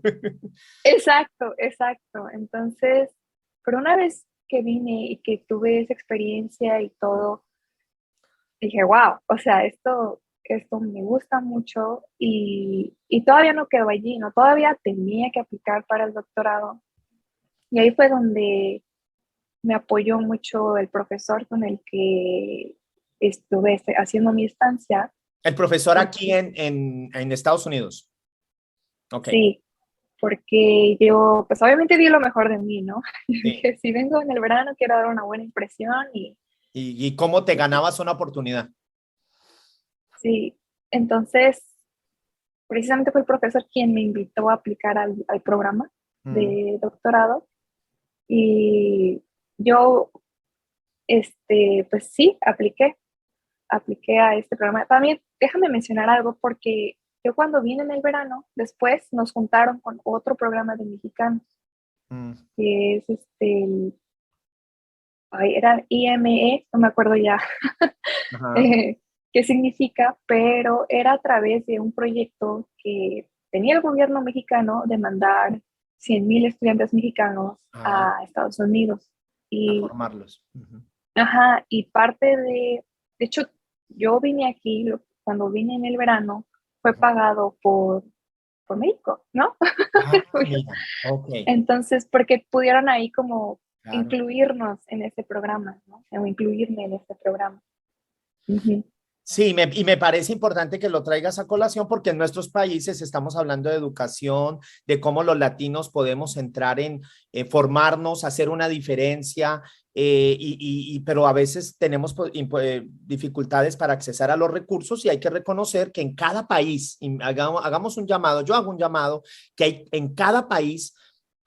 exacto, exacto. Entonces, pero una vez que vine y que tuve esa experiencia y todo, dije, wow, o sea, esto me gusta mucho y todavía no quedo allí, ¿no? Todavía tenía que aplicar para el doctorado. Y ahí fue donde me apoyó mucho el profesor con el que estuve haciendo mi estancia, El profesor aquí porque en Estados Unidos. Ok. sí, porque yo, pues obviamente di lo mejor de mí, ¿no? Sí. Dije, si vengo en el verano, quiero dar una buena impresión ¿Y cómo te y pues ganabas una oportunidad? sí. Entonces, precisamente fue el profesor quien me invitó a aplicar al programa Mm. de doctorado y yo, pues sí, apliqué a este programa. También déjame mencionar algo porque yo cuando vine en el verano, después nos juntaron con otro programa de mexicanos, Mm. que es era IME, no me acuerdo ya Ajá. eh, qué significa, pero era a través de un proyecto que tenía el gobierno mexicano de mandar 100,000 estudiantes mexicanos Ah, a Estados Unidos. a Y, formarlos. Ujú. ajá, y parte de hecho, yo vine aquí, cuando vine en el verano, fue Ajá. pagado por México, ¿no? Ah, mira, ok, Entonces, porque pudieron ahí como claro. incluirnos en este programa, ¿no? O incluirme en este programa. Ujú. Sí, y me parece importante que lo traigas a colación porque en nuestros países estamos hablando de educación, de cómo los latinos podemos entrar en formarnos, hacer una diferencia, pero a veces tenemos dificultades para accesar a los recursos y hay que reconocer que en cada país, y hagamos un llamado, yo hago un llamado, que hay en cada país.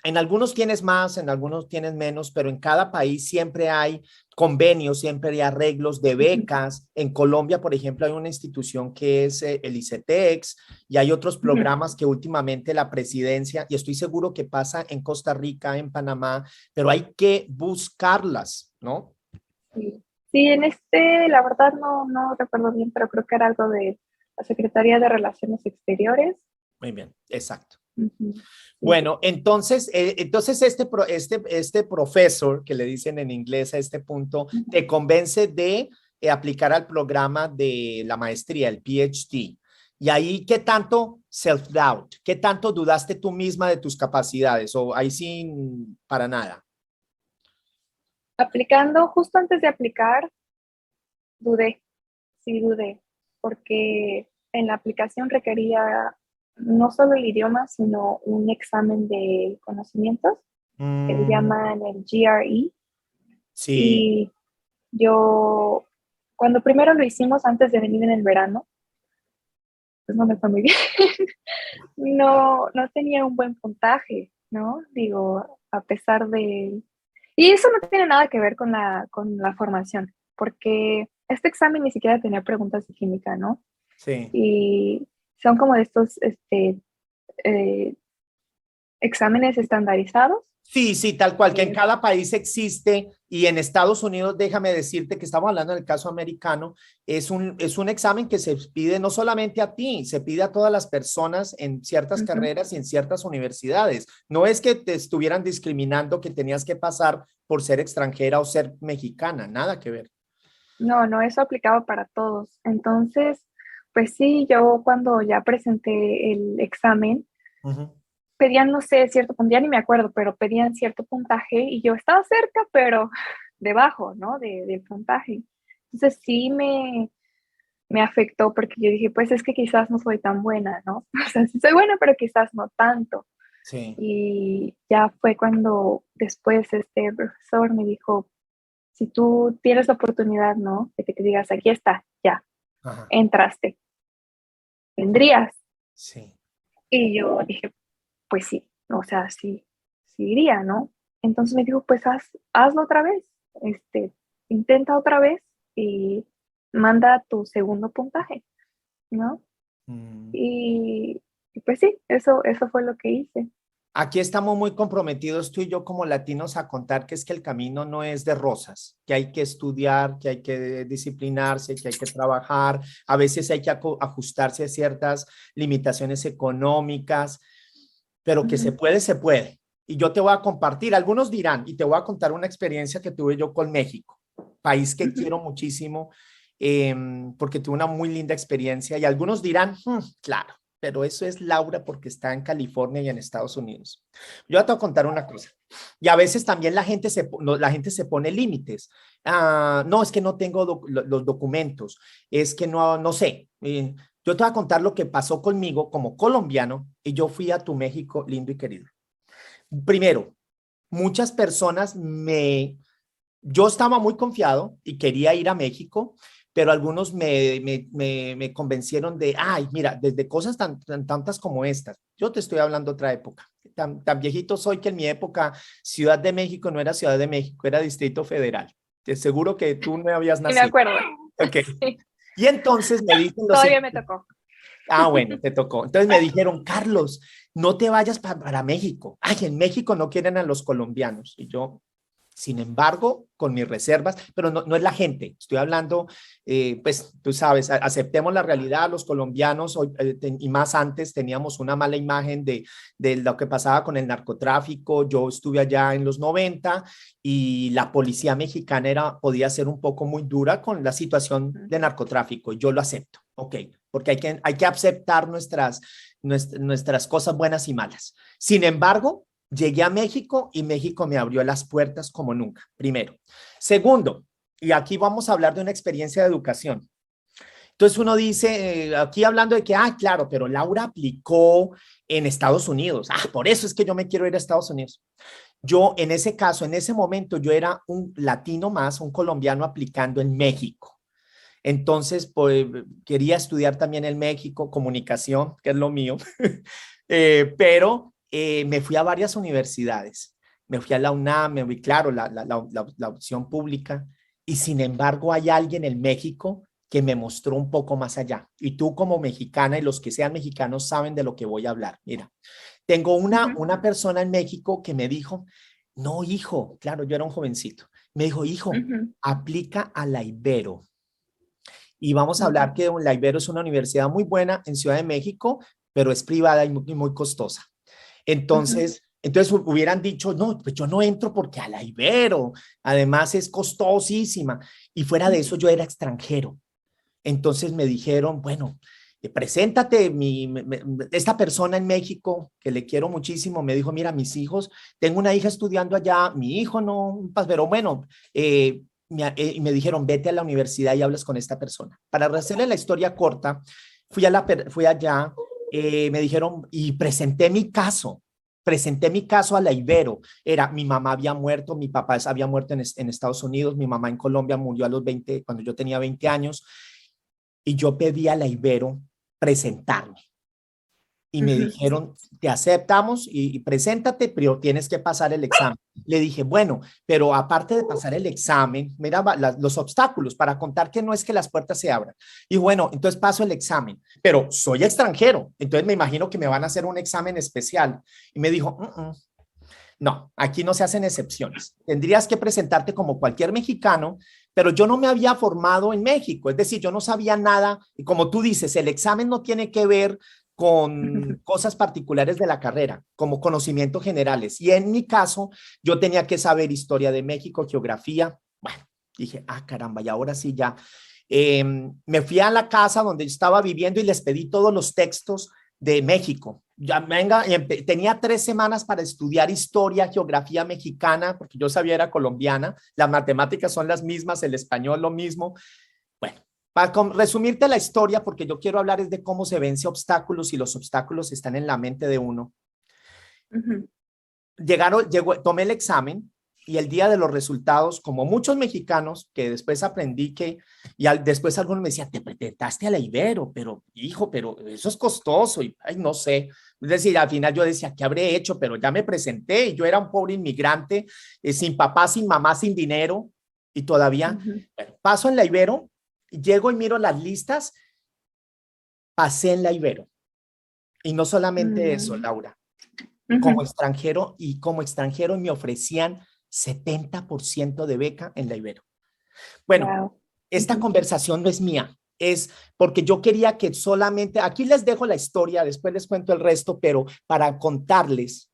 En algunos tienes más, en algunos tienes menos, pero en cada país siempre hay convenios, siempre hay arreglos de becas. En Colombia, por ejemplo, hay una institución que es el ICETEX y hay otros programas que últimamente la presidencia, y estoy seguro que pasa en Costa Rica, en Panamá, pero hay que buscarlas, ¿no? Sí, sí, la verdad no recuerdo bien, pero creo que era algo de la Secretaría de Relaciones Exteriores. Muy bien, exacto. Sí. Bueno, entonces este profesor, que le dicen en inglés a este punto, te convence de aplicar al programa de la maestría, el PhD. Y ahí, ¿qué tanto self-doubt? ¿Qué tanto dudaste tú misma de tus capacidades? ¿O ahí sí, para nada? Aplicando, justo antes de aplicar, dudé, porque en la aplicación requería no solo el idioma, sino un examen de conocimientos que le llaman el GRE. Sí. Y yo, cuando primero lo hicimos antes de venir en el verano, pues no me fue muy bien. No tenía un buen puntaje, ¿no? Digo, a pesar de... Y eso no tiene nada que ver con la formación, porque este examen ni siquiera tenía preguntas de química, ¿no? Sí. Y son como de estos eh, exámenes estandarizados. Sí, sí, tal cual, que en cada país existe y en Estados Unidos, déjame decirte que estamos hablando del caso americano, es un examen que se pide no solamente a ti, se pide a todas las personas en ciertas carreras y en ciertas universidades. No es que te estuvieran discriminando que tenías que pasar por ser extranjera o ser mexicana, nada que ver. No, eso aplicaba para todos. Entonces, pues sí, yo cuando ya presenté el examen, pedían, no sé, cierto, ya ni me acuerdo, pero pedían cierto puntaje y yo estaba cerca, pero debajo, ¿no? Del puntaje. Entonces sí me afectó porque yo dije, pues es que quizás no soy tan buena, ¿no? O sea, sí soy buena, pero quizás no tanto. Sí. Y ya fue cuando después este profesor me dijo, si tú tienes la oportunidad, ¿no? De que te digas, aquí está, ya, Ajá. entraste, ¿vendrías? Sí. Y yo dije, pues sí, o sea, sí, sí iría, ¿no? Entonces me dijo, pues hazlo otra vez, intenta otra vez y manda tu segundo puntaje, ¿no? Mm. Y pues sí, eso fue lo que hice. Aquí estamos muy comprometidos tú y yo como latinos a contar que es que el camino no es de rosas, que hay que estudiar, que hay que disciplinarse, que hay que trabajar, a veces hay que ajustarse a ciertas limitaciones económicas, pero que se puede, se puede. Y yo te voy a compartir, algunos dirán, y te voy a contar una experiencia que tuve yo con México, país que quiero muchísimo, porque tuve una muy linda experiencia, y algunos dirán, claro, pero eso es Laura porque está en California y en Estados Unidos. Yo te voy a contar una cosa. Y a veces también la gente se pone límites. No, es que no tengo los documentos, es que no sé. Yo te voy a contar lo que pasó conmigo como colombiano y yo fui a tu México lindo y querido. Primero, muchas personas yo estaba muy confiado y quería ir a México, pero algunos me convencieron de, ay, mira, desde cosas tan tantas como estas, yo te estoy hablando de otra época, tan viejito soy que en mi época Ciudad de México no era Ciudad de México, era Distrito Federal. Te seguro que tú no habías Y me nacido. acuerdo. Ok. Sí, Y entonces me dicen lo todavía me siguiente. tocó. Bueno, te tocó. Entonces me dijeron, Carlos, no te vayas para México. Ay, en México no quieren a los colombianos. Y yo, sin embargo, con mis reservas, pero no es la gente, estoy hablando, pues tú sabes, aceptemos la realidad, los colombianos, hoy, y más antes teníamos una mala imagen de lo que pasaba con el narcotráfico. Yo estuve allá en los 90 y la policía mexicana podía ser un poco muy dura con la situación de narcotráfico, yo lo acepto, ok, porque hay que aceptar nuestras cosas buenas y malas. Sin embargo, llegué a México y México me abrió las puertas como nunca, primero. Segundo, y aquí vamos a hablar de una experiencia de educación. Entonces uno dice, aquí hablando de que, claro, pero Laura aplicó en Estados Unidos. Por eso es que yo me quiero ir a Estados Unidos. Yo, en ese caso, en ese momento, yo era un latino más, un colombiano aplicando en México. Entonces, pues, quería estudiar también en México, comunicación, que es lo mío, pero me fui a varias universidades. Me fui a la UNAM, me fui, claro, la opción pública, y sin embargo hay alguien en México que me mostró un poco más allá. Y tú como mexicana y los que sean mexicanos saben de lo que voy a hablar. Mira, tengo una persona en México que me dijo, no, hijo, claro, yo era un jovencito, me dijo, hijo, aplica a la Ibero. Y vamos a hablar que la Ibero es una universidad muy buena en Ciudad de México, pero es privada y muy costosa. Entonces hubieran dicho, no, pues yo no entro porque a la Ibero, además es costosísima. Y fuera de eso yo era extranjero. Entonces me dijeron, bueno, preséntate, esta persona en México que le quiero muchísimo, me dijo, mira, mis hijos, tengo una hija estudiando allá, mi hijo no, pero bueno, y me dijeron, vete a la universidad y hablas con esta persona. Para hacerle la historia corta, fui allá, me dijeron, y presenté mi caso a la Ibero. Era, mi mamá había muerto, mi papá había muerto en Estados Unidos, mi mamá en Colombia murió a los 20, cuando yo tenía 20 años, y yo pedí a la Ibero presentarme. Y me dijeron, te aceptamos y preséntate, pero tienes que pasar el examen. Le dije, bueno, pero aparte de pasar el examen, mira los obstáculos para contar que no es que las puertas se abran. Y bueno, entonces paso el examen, pero soy extranjero, entonces me imagino que me van a hacer un examen especial. Y me dijo, no, aquí no se hacen excepciones. Tendrías que presentarte como cualquier mexicano, pero yo no me había formado en México, es decir, yo no sabía nada. Y como tú dices, el examen no tiene que ver con cosas particulares de la carrera, como conocimientos generales. Y en mi caso, yo tenía que saber historia de México, geografía. Bueno, dije, caramba, y ahora sí ya. Me fui a la casa donde estaba viviendo y les pedí todos los textos de México. Ya venga, tenía 3 semanas para estudiar historia, geografía mexicana, porque yo sabía era colombiana, las matemáticas son las mismas, el español lo mismo. Bueno, para resumirte la historia, porque yo quiero hablar es de cómo se vence obstáculos y los obstáculos están en la mente de uno. Tomé el examen y el día de los resultados, como muchos mexicanos, que después aprendí que, después algunos me decían, te presentaste a la Ibero, pero hijo, pero eso es costoso, y no sé. Es decir, al final yo decía, ¿qué habré hecho? Pero ya me presenté y yo era un pobre inmigrante, sin papá, sin mamá, sin dinero, y todavía, bueno, paso en la Ibero, llego y miro las listas, pasé en la Ibero. Y no solamente eso, Laura, como extranjero me ofrecían 70% de beca en la Ibero. Bueno, esta conversación no es mía, es porque yo quería que solamente, aquí les dejo la historia, después les cuento el resto, pero para contarles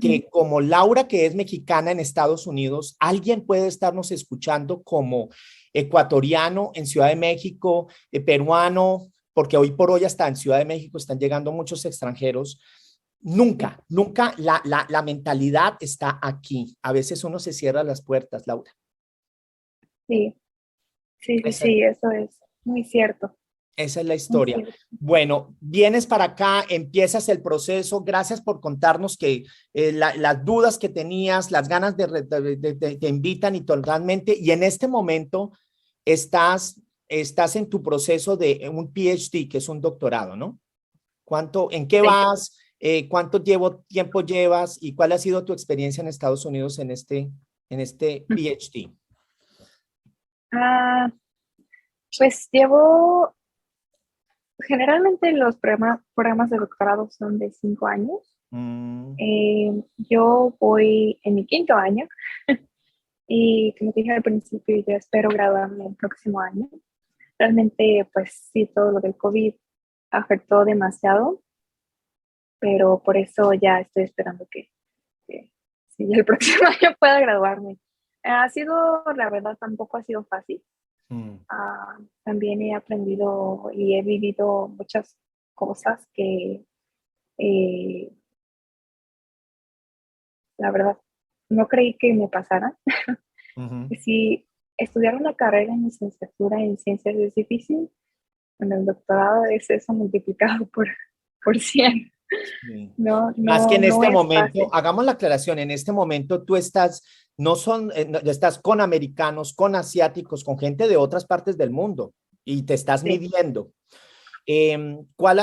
que como Laura, que es mexicana en Estados Unidos, alguien puede estarnos escuchando como ecuatoriano en Ciudad de México, peruano, porque hoy por hoy hasta en Ciudad de México están llegando muchos extranjeros. Nunca la mentalidad está aquí. A veces uno se cierra las puertas, Laura. Sí, eso es muy cierto. Esa es la historia. Bueno, vienes para acá, empiezas el proceso. Gracias por contarnos que las dudas que tenías, las ganas te invitan y totalmente. Y en este momento estás en tu proceso de un PhD, que es un doctorado, ¿no? ¿En qué vas? ¿Cuánto tiempo llevas? ¿Y cuál ha sido tu experiencia en Estados Unidos en este PhD? Pues generalmente los programas de doctorado son de 5 años. Yo voy en mi 5.º año y como te dije al principio, yo espero graduarme el próximo año. Realmente, pues sí, todo lo del COVID afectó demasiado, pero por eso ya estoy esperando que sí, el próximo año pueda graduarme. La verdad, tampoco ha sido fácil. También he aprendido y he vivido muchas cosas que la verdad no creí que me pasaran. Sí, estudiar una carrera en licenciatura en ciencias es difícil, en el doctorado es eso multiplicado por 100. Sí. No, Más que no, en no este es momento, fácil. hagamos la aclaración, en este momento tú estás, no son, no, estás con americanos, con asiáticos, con gente de otras partes del mundo y te estás Sí. midiendo. ¿Cuál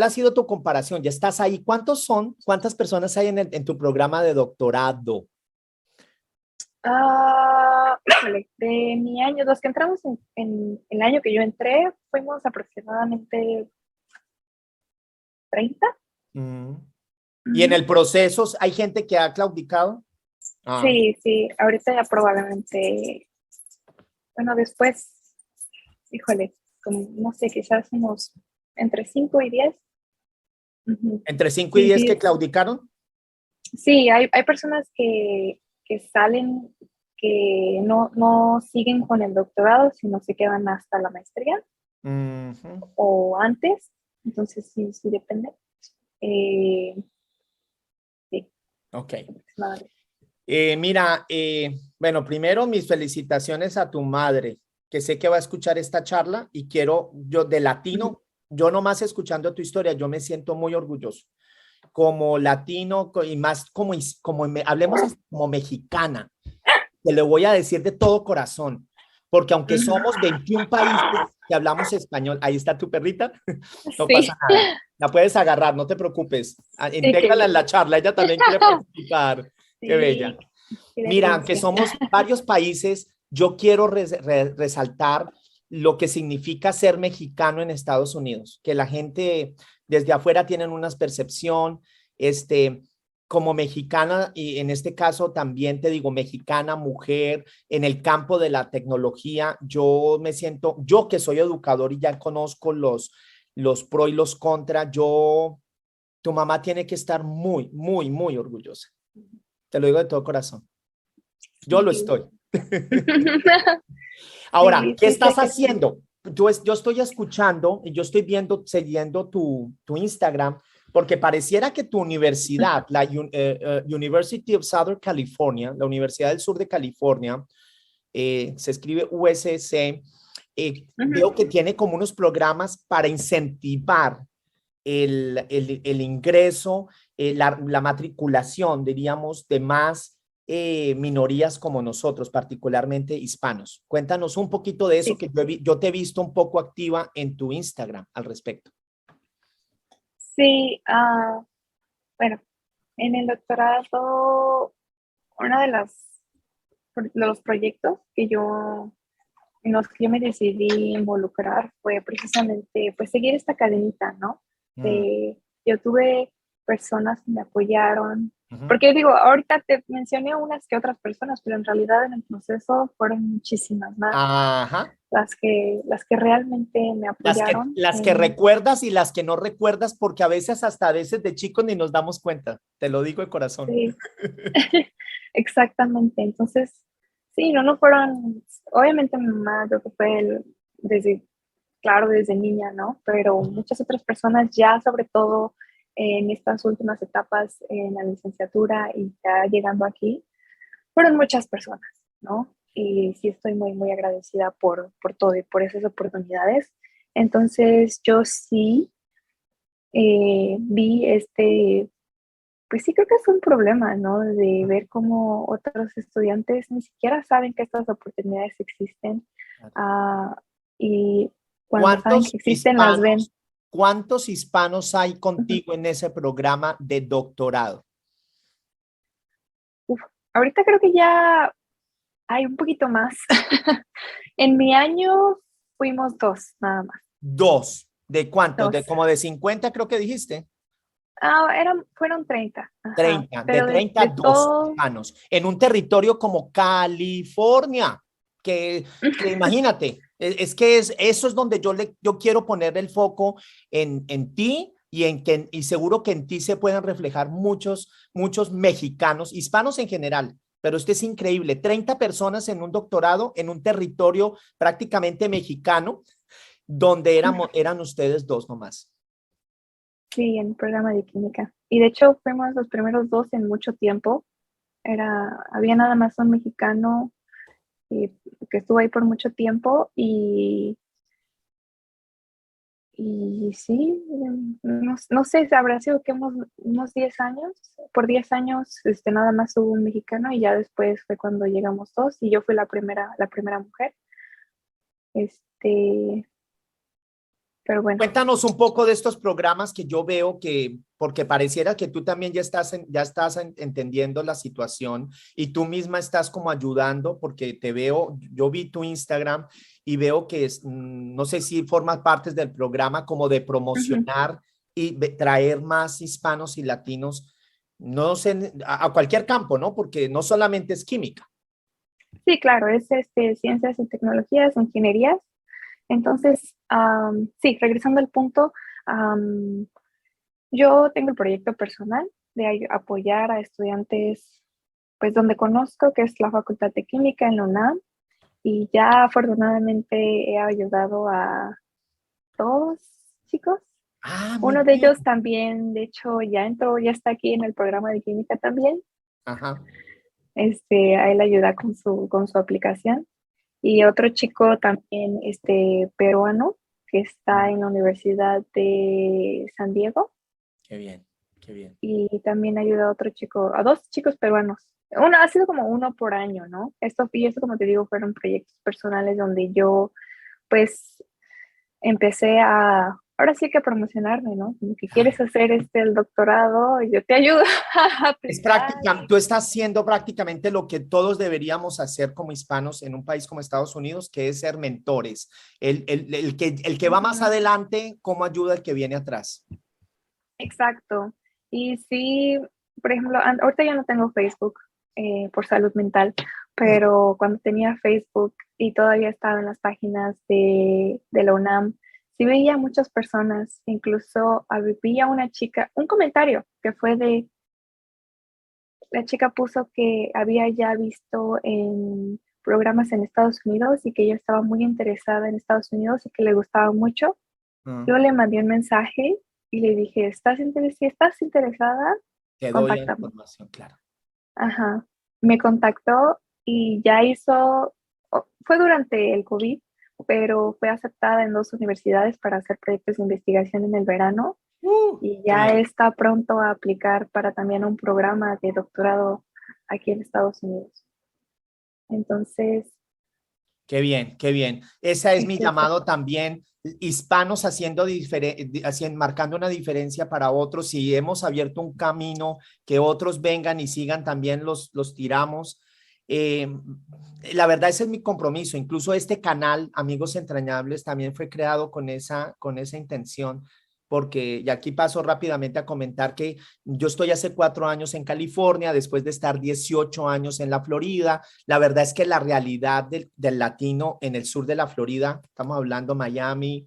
ha sido tu comparación? Ya estás ahí. ¿Cuántos son? ¿Cuántas personas hay en tu programa de doctorado? Híjole, de mi año, los que entramos en el año que yo entré, fuimos aproximadamente 30. Mm. ¿Y en Ujú. el proceso hay gente que ha claudicado? Ah, Sí, sí, ahorita ya probablemente, bueno, después, híjole, como, no sé, quizás unos entre 5 y 10. Ujú. ¿entre 5 y Sí, 10 que sí, claudicaron? sí, hay personas que salen, que no siguen con el doctorado, sino se quedan hasta la maestría Ujú. o antes, entonces sí, sí depende. Eh, sí, Ok. aproximadamente. Mira, bueno, primero mis felicitaciones a tu madre, que sé que va a escuchar esta charla y quiero, yo de Ujú. latino, yo nomás escuchando tu historia, yo me siento muy orgulloso. Como latino y más como, hablemos como mexicana, te lo voy a decir de todo corazón, porque aunque Ujú. somos 21 países que hablamos español, ahí está tu perrita, no pasa Sí, nada, la puedes agarrar, no te preocupes, sí, qué intégrala en bien. la charla, ella también quiere participar, qué bella. Sí, qué Mira, aunque delicia. somos varios países, yo quiero resaltar lo que significa ser mexicano en Estados Unidos, que la gente desde afuera tienen una percepción, este, como mexicana, y en este caso también te digo, mexicana, mujer, en el campo de la tecnología, yo me siento, yo que soy educador y ya conozco los pro y los contra, tu mamá tiene que estar muy, muy, muy orgullosa. Te lo digo de todo corazón. Yo lo Sí, estoy. Ahora, sí, ¿qué sí, sé estás que sí. haciendo? Yo estoy escuchando y yo estoy viendo, siguiendo tu Instagram, porque pareciera que tu universidad, la University of Southern California, la Universidad del Sur de California, se escribe USC, Ujú. veo que tiene como unos programas para incentivar el ingreso, la matriculación, diríamos, de más minorías como nosotros, particularmente hispanos. Cuéntanos un poquito de eso, Sí, que yo te he visto un poco activa en tu Instagram al respecto. sí, bueno, en el doctorado, uno de los proyectos en los que yo me decidí involucrar fue precisamente, pues, seguir esta cadenita, ¿no? Mm, De, yo tuve personas que me apoyaron, ujú. porque digo, ahorita te mencioné unas que otras personas, pero en realidad en el proceso fueron muchísimas más Ajá. las que realmente me apoyaron. Las que recuerdas y las que no recuerdas, porque a veces de chicos ni nos damos cuenta. Te lo digo de corazón. Sí, exactamente. Entonces, sí, no fueron, obviamente mi mamá creo que fue desde, claro, desde niña, ¿no? Pero muchas otras personas ya, sobre todo en estas últimas etapas en la licenciatura y ya llegando aquí, fueron muchas personas, ¿no? Y sí estoy muy, muy agradecida por todo y por esas oportunidades. Entonces, yo sí vi pues sí creo que es un problema, ¿no? De ver cómo otros estudiantes ni siquiera saben que estas oportunidades existen, ah, y cuando saben ¿Cuántos que existen las ven. hispanos, cuántos hispanos hay Ujú. contigo en ese programa de doctorado? Uf, ahorita creo que ya hay un poquito más. En mi año fuimos dos, nada más. Dos. ¿De cuántos? Dos. De como de 50 creo que dijiste. Fueron 30, ajá. 30 de Pero 30 de dos todo, hispanos. En un territorio como California, que imagínate, es que eso es donde yo quiero poner el foco en ti y seguro que en ti se pueden reflejar muchos mexicanos, hispanos en general. Pero esto es increíble, 30 personas en un doctorado en un territorio prácticamente mexicano, donde eran ustedes dos nomás. sí, en el programa de química. Y de hecho fuimos los primeros dos en mucho tiempo. Había nada más un mexicano que estuvo ahí por mucho tiempo Y sí, no sé, habrá sido que unos 10 años, por 10 años nada más hubo un mexicano y ya después fue cuando llegamos dos y yo fui la primera mujer. Este, pero bueno. Cuéntanos un poco de estos programas que yo veo porque pareciera que tú también entendiendo la situación y tú misma estás como ayudando, porque te veo, yo vi tu Instagram y veo que no sé si formas parte del programa como de Ujú. promocionar y traer más hispanos y latinos, no sé, a cualquier campo, ¿no? Porque no solamente es química. Sí, claro, es ciencias y tecnologías, ingenierías. Entonces, sí, regresando al punto, am, yo tengo el proyecto personal de apoyar a estudiantes, pues donde conozco, que es la Facultad de Química en la UNAM, y ya afortunadamente he ayudado a todos, chicos. Ah, muy Uno de bien. ellos también, de hecho, ya entró, ya está aquí en el programa de química también. Ajá. A él ayuda con su aplicación. Y otro chico también, peruano, que está Mm, en la Universidad de San Diego. qué bien, qué bien. Y también ayuda a otro chico, a dos chicos peruanos. Uno, ha sido como uno por año, ¿no? Esto, como te digo, fueron proyectos personales donde yo, pues, empecé ahora sí que a promocionarme, ¿no? Como que quieres hacer el doctorado, yo te ayudo a Es aplicar. práctica, tú estás haciendo prácticamente lo que todos deberíamos hacer como hispanos en un país como Estados Unidos, que es ser mentores. El que va más Ujú. adelante, ¿cómo ayuda al que viene atrás? Exacto. Y sí, por ejemplo, ahorita ya no tengo Facebook por salud mental, pero cuando tenía Facebook y todavía estaba en las páginas de la UNAM, sí veía muchas personas, incluso había una chica, un comentario que fue la chica puso que había ya visto en programas en Estados Unidos y que ella estaba muy interesada en Estados Unidos y que le gustaba mucho. Mm, Yo le mandé un mensaje y le dije, si estás interesada, te doy la contáctame. información, claro. Ajá. Me contactó y ya fue durante el COVID, pero fue aceptada en dos universidades para hacer proyectos de investigación en el verano y Qué ya bien, está pronto a aplicar para también un programa de doctorado aquí en Estados Unidos. Entonces, qué bien, qué bien. Ese es es mi eso. llamado también, hispanos marcando una diferencia para otros y hemos abierto un camino que otros vengan y sigan también los tiramos. Eh, la verdad, ese es mi compromiso. Incluso este canal, Amigos Entrañables, también fue creado con esa intención, porque, y aquí paso rápidamente a comentar que yo estoy hace 4 años en California, después de estar 18 años en la Florida. La verdad es que la realidad del latino en el sur de la Florida, estamos hablando Miami,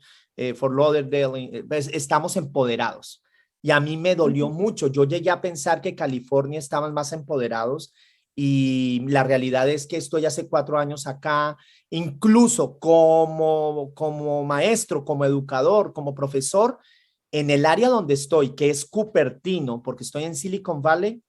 Fort Lauderdale, pues, estamos empoderados. Y a mí me dolió Ujú. mucho. Yo llegué a pensar que California estaban más empoderados y la realidad es que estoy hace 4 años acá, incluso como maestro, como educador, como profesor, en el área donde estoy, que es Cupertino, porque estoy en Silicon Valley,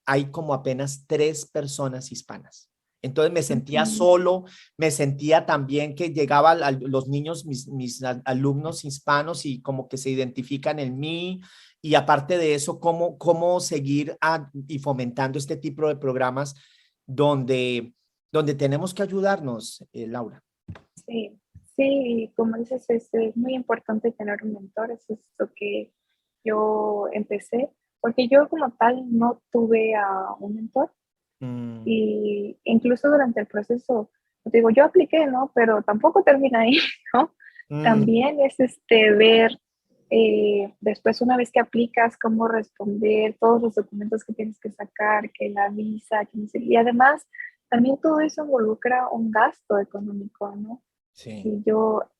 hay como apenas 3 personas hispanas. Entonces me sentía Ujú. solo, me sentía también que llegaban los niños, mis alumnos hispanos y como que se identifican en mí. Y aparte de eso, cómo seguir y fomentando este tipo de programas donde tenemos que ayudarnos, Laura. Sí, sí, y como dices, es muy importante tener un mentor, eso es lo que yo empecé, porque yo como tal no tuve a un mentor Mm, y incluso durante el proceso, te digo, yo apliqué, ¿no? Pero tampoco termina ahí, ¿no? mm, También es ver después una vez que aplicas, cómo responder, todos los documentos que tienes que sacar, que la visa, que no sé, y además también todo eso involucra un gasto económico, ¿no? sí. Y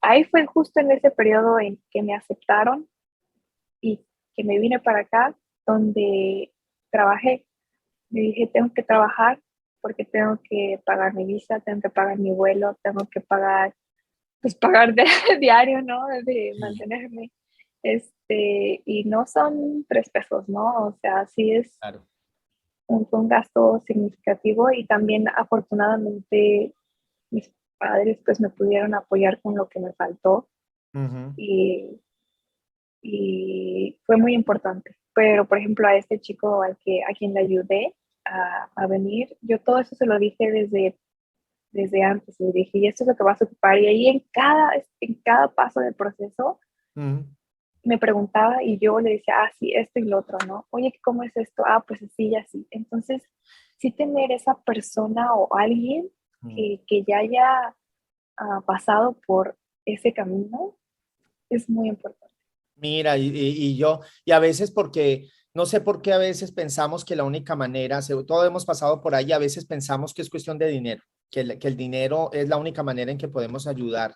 ahí fue justo en ese periodo en que me aceptaron y que me vine para acá, donde trabajé. Me dije, tengo que trabajar porque tengo que pagar mi visa, tengo que pagar mi vuelo, tengo que pagar, pues pagar de, diario, ¿no? De Sí, mantenerme. Y no son 3 pesos, ¿no? O sea, sí es claro. fue un gasto significativo y también afortunadamente mis padres pues me pudieron apoyar con lo que me faltó Ujú. y y fue muy importante. Pero, por ejemplo, a este chico a quien le ayudé a venir, yo todo eso se lo dije desde antes, le dije, y esto es lo que vas a ocupar, y ahí en cada paso del proceso me preguntaba y yo le decía, sí, esto y lo otro, ¿no? Oye, ¿cómo es esto? Pues así y así. Entonces, sí tener esa persona o alguien que ya haya pasado por ese camino es muy importante. Mira, y yo, y a veces porque, no sé por qué a veces pensamos que la única manera, todos hemos pasado por ahí, a veces pensamos que es cuestión de dinero, que el dinero es la única manera en que podemos ayudar.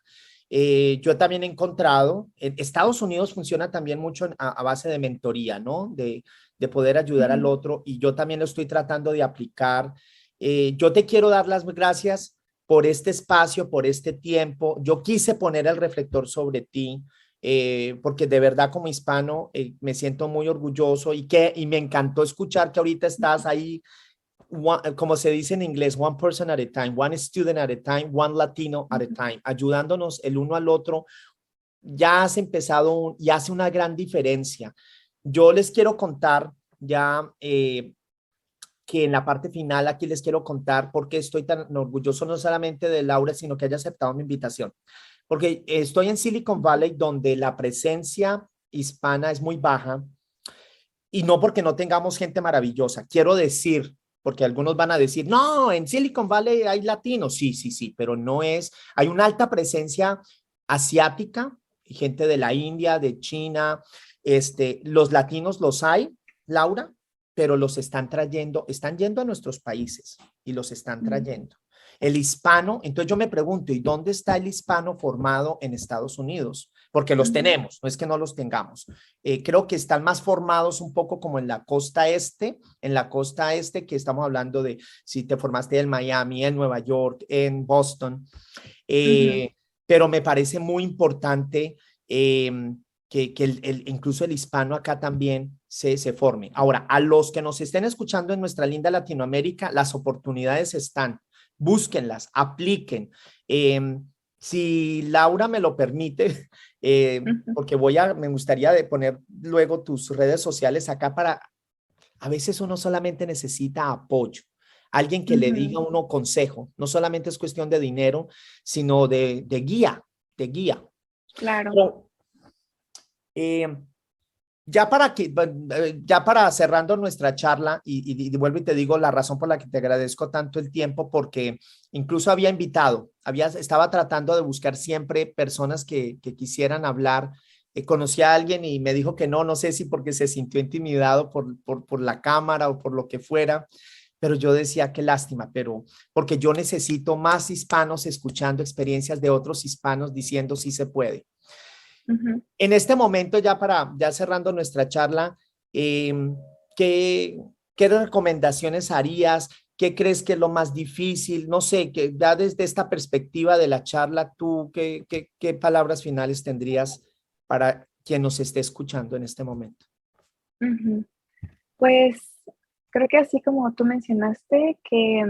Yo también he encontrado, en Estados Unidos funciona también mucho a base de mentoría, ¿no? De poder ayudar al otro, y yo también lo estoy tratando de aplicar. Yo te quiero dar las gracias por este espacio, por este tiempo. Yo quise poner el reflector sobre ti porque de verdad como hispano me siento muy orgulloso y me encantó escuchar que ahorita estás ahí, como se dice en inglés, one person at a time, one student at a time, one Latino at a time, ayudándonos el uno al otro. Ya has empezado y hace una gran diferencia. Yo les quiero contar ya que en la parte final aquí les quiero contar por qué estoy tan orgulloso no solamente de Laura, sino que haya aceptado mi invitación. Porque estoy en Silicon Valley, donde la presencia hispana es muy baja, y no porque no tengamos gente maravillosa. Quiero decir, porque algunos van a decir, no, en Silicon Valley hay latinos. Sí, sí, sí, pero no es, hay una alta presencia asiática, gente de la India, de China, los latinos los hay, Laura, pero los están trayendo, están yendo a nuestros países y los están trayendo. El hispano, entonces yo me pregunto, ¿y dónde está el hispano formado en Estados Unidos? Porque los tenemos, no es que no los tengamos. Creo que están más formados un poco como en la costa este, que estamos hablando de si te formaste en Miami, en Nueva York, en Boston. Pero me parece muy importante que incluso el hispano acá también se forme. Ahora, a los que nos estén escuchando en nuestra linda Latinoamérica, las oportunidades están. Búsquenlas, apliquen. Si Laura me lo permite, porque me gustaría de poner luego tus redes sociales acá a veces uno solamente necesita apoyo, alguien que le diga a uno consejo, no solamente es cuestión de dinero, sino de guía, de guía. Claro. Pero, ya para cerrando nuestra charla y vuelvo y te digo la razón por la que te agradezco tanto el tiempo, porque incluso estaba tratando de buscar siempre personas que quisieran hablar. Conocí a alguien y me dijo que no sé si porque se sintió intimidado por la cámara o por lo que fuera, pero yo decía qué lástima, pero porque yo necesito más hispanos escuchando experiencias de otros hispanos diciendo sí se puede. En este momento, ya cerrando nuestra charla, ¿qué recomendaciones harías? ¿Qué crees que es lo más difícil? No sé, que ya desde esta perspectiva de la charla, tú, ¿qué palabras finales tendrías para quien nos esté escuchando en este momento? Pues creo que así como tú mencionaste, que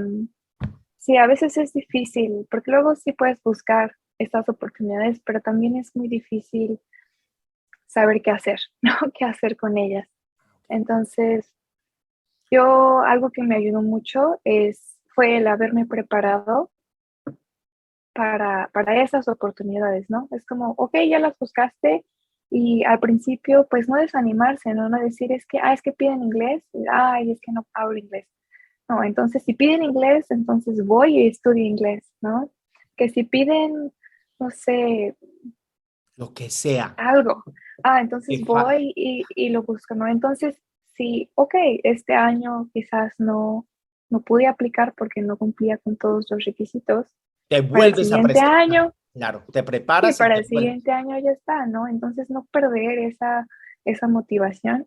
sí, a veces es difícil, porque luego sí puedes buscar estas oportunidades, pero también es muy difícil saber qué hacer, ¿no? ¿Qué hacer con ellas? Entonces, algo que me ayudó mucho fue el haberme preparado para esas oportunidades, ¿no? Es como, ok, ya las buscaste y al principio, pues no desanimarse, ¿no? No decir, es que piden inglés, es que no hablo inglés. No, entonces si piden inglés, entonces voy y estudio inglés, ¿no? Que si piden, no sé, lo que sea. Algo. Entonces voy y lo busco, ¿no? Entonces, sí, ok, este año quizás no pude aplicar porque no cumplía con todos los requisitos. Te Para el vuelves a siguiente presentar. año, Claro, te sí, preparas y para te el vuelves. siguiente año ya está, ¿no? Entonces no perder esa motivación.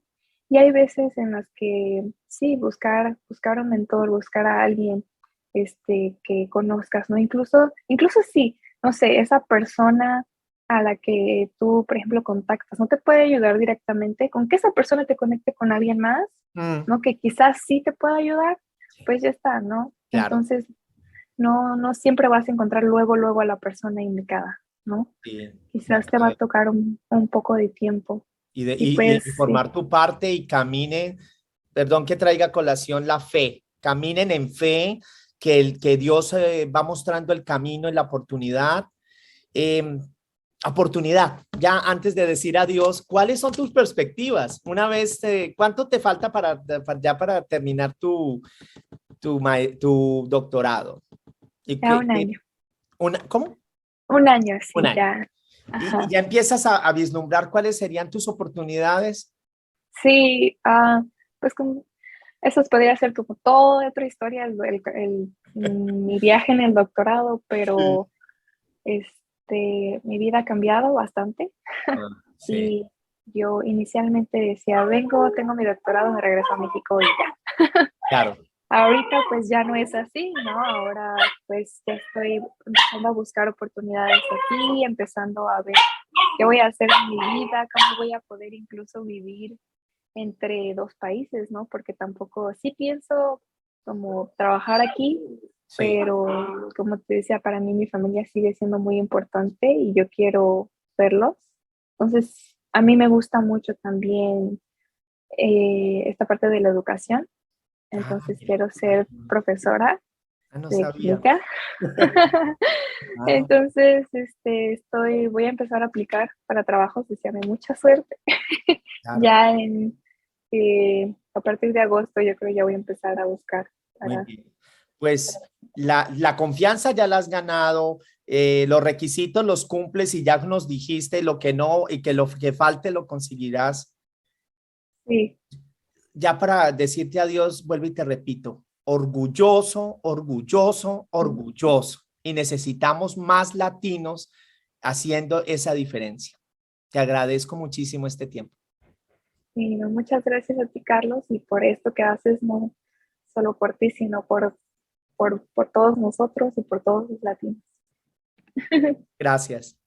Y hay veces en las que sí, buscar un mentor, buscar a alguien que conozcas, ¿no? Incluso sí, no sé, esa persona a la que tú, por ejemplo, contactas, no te puede ayudar directamente, con que esa persona te conecte con alguien más, ¿no? Que quizás sí te pueda ayudar, pues ya está, ¿no? Claro. Entonces, no siempre vas a encontrar luego a la persona indicada, ¿no? Sí, Quizás te va a tocar un poco de tiempo. Y pues, y formar tu parte y caminen, perdón que traiga a colación la fe, caminen en fe, que Dios va mostrando el camino y la oportunidad. Eh, oportunidad, ya antes de decir adiós, ¿cuáles son tus perspectivas? Una vez, ¿cuánto te falta ya para terminar tu doctorado? ¿Y ya un año. ¿Cómo? Un año, Un sí, año. ya. ¿Y Ajá. ya empiezas a vislumbrar cuáles serían tus oportunidades? Sí, pues eso podría ser como toda otra historia, mi viaje en el doctorado, Sí. pero mi vida ha cambiado bastante Sí, y yo inicialmente decía, tengo mi doctorado, me regreso a México y ya. claro. Ahorita pues ya no es así, ¿no? Ahora pues ya estoy empezando a buscar oportunidades aquí, empezando a ver qué voy a hacer en mi vida, cómo voy a poder incluso vivir entre dos países, ¿no? Porque tampoco, sí pienso como trabajar aquí, Sí, pero como te decía, para mí mi familia sigue siendo muy importante y yo quiero verlos. Entonces, a mí me gusta mucho también esta parte de la educación. Entonces, mira. quiero ser profesora No de sabía. química. Ah, Entonces, voy a empezar a aplicar para trabajos, deseame mucha suerte. claro, Ya a partir de agosto yo creo ya voy a empezar a buscar muy para... bien. Pues la confianza ya la has ganado, los requisitos los cumples y ya nos dijiste lo que no y que lo que falte lo conseguirás. Sí, Ya para decirte adiós, vuelvo y te repito, orgulloso, orgulloso, orgulloso. Y necesitamos más latinos haciendo esa diferencia. Te agradezco muchísimo este tiempo. y no, muchas gracias a ti, Carlos, y por esto que haces, no solo por ti, sino por todos nosotros y por todos los latinos. Gracias.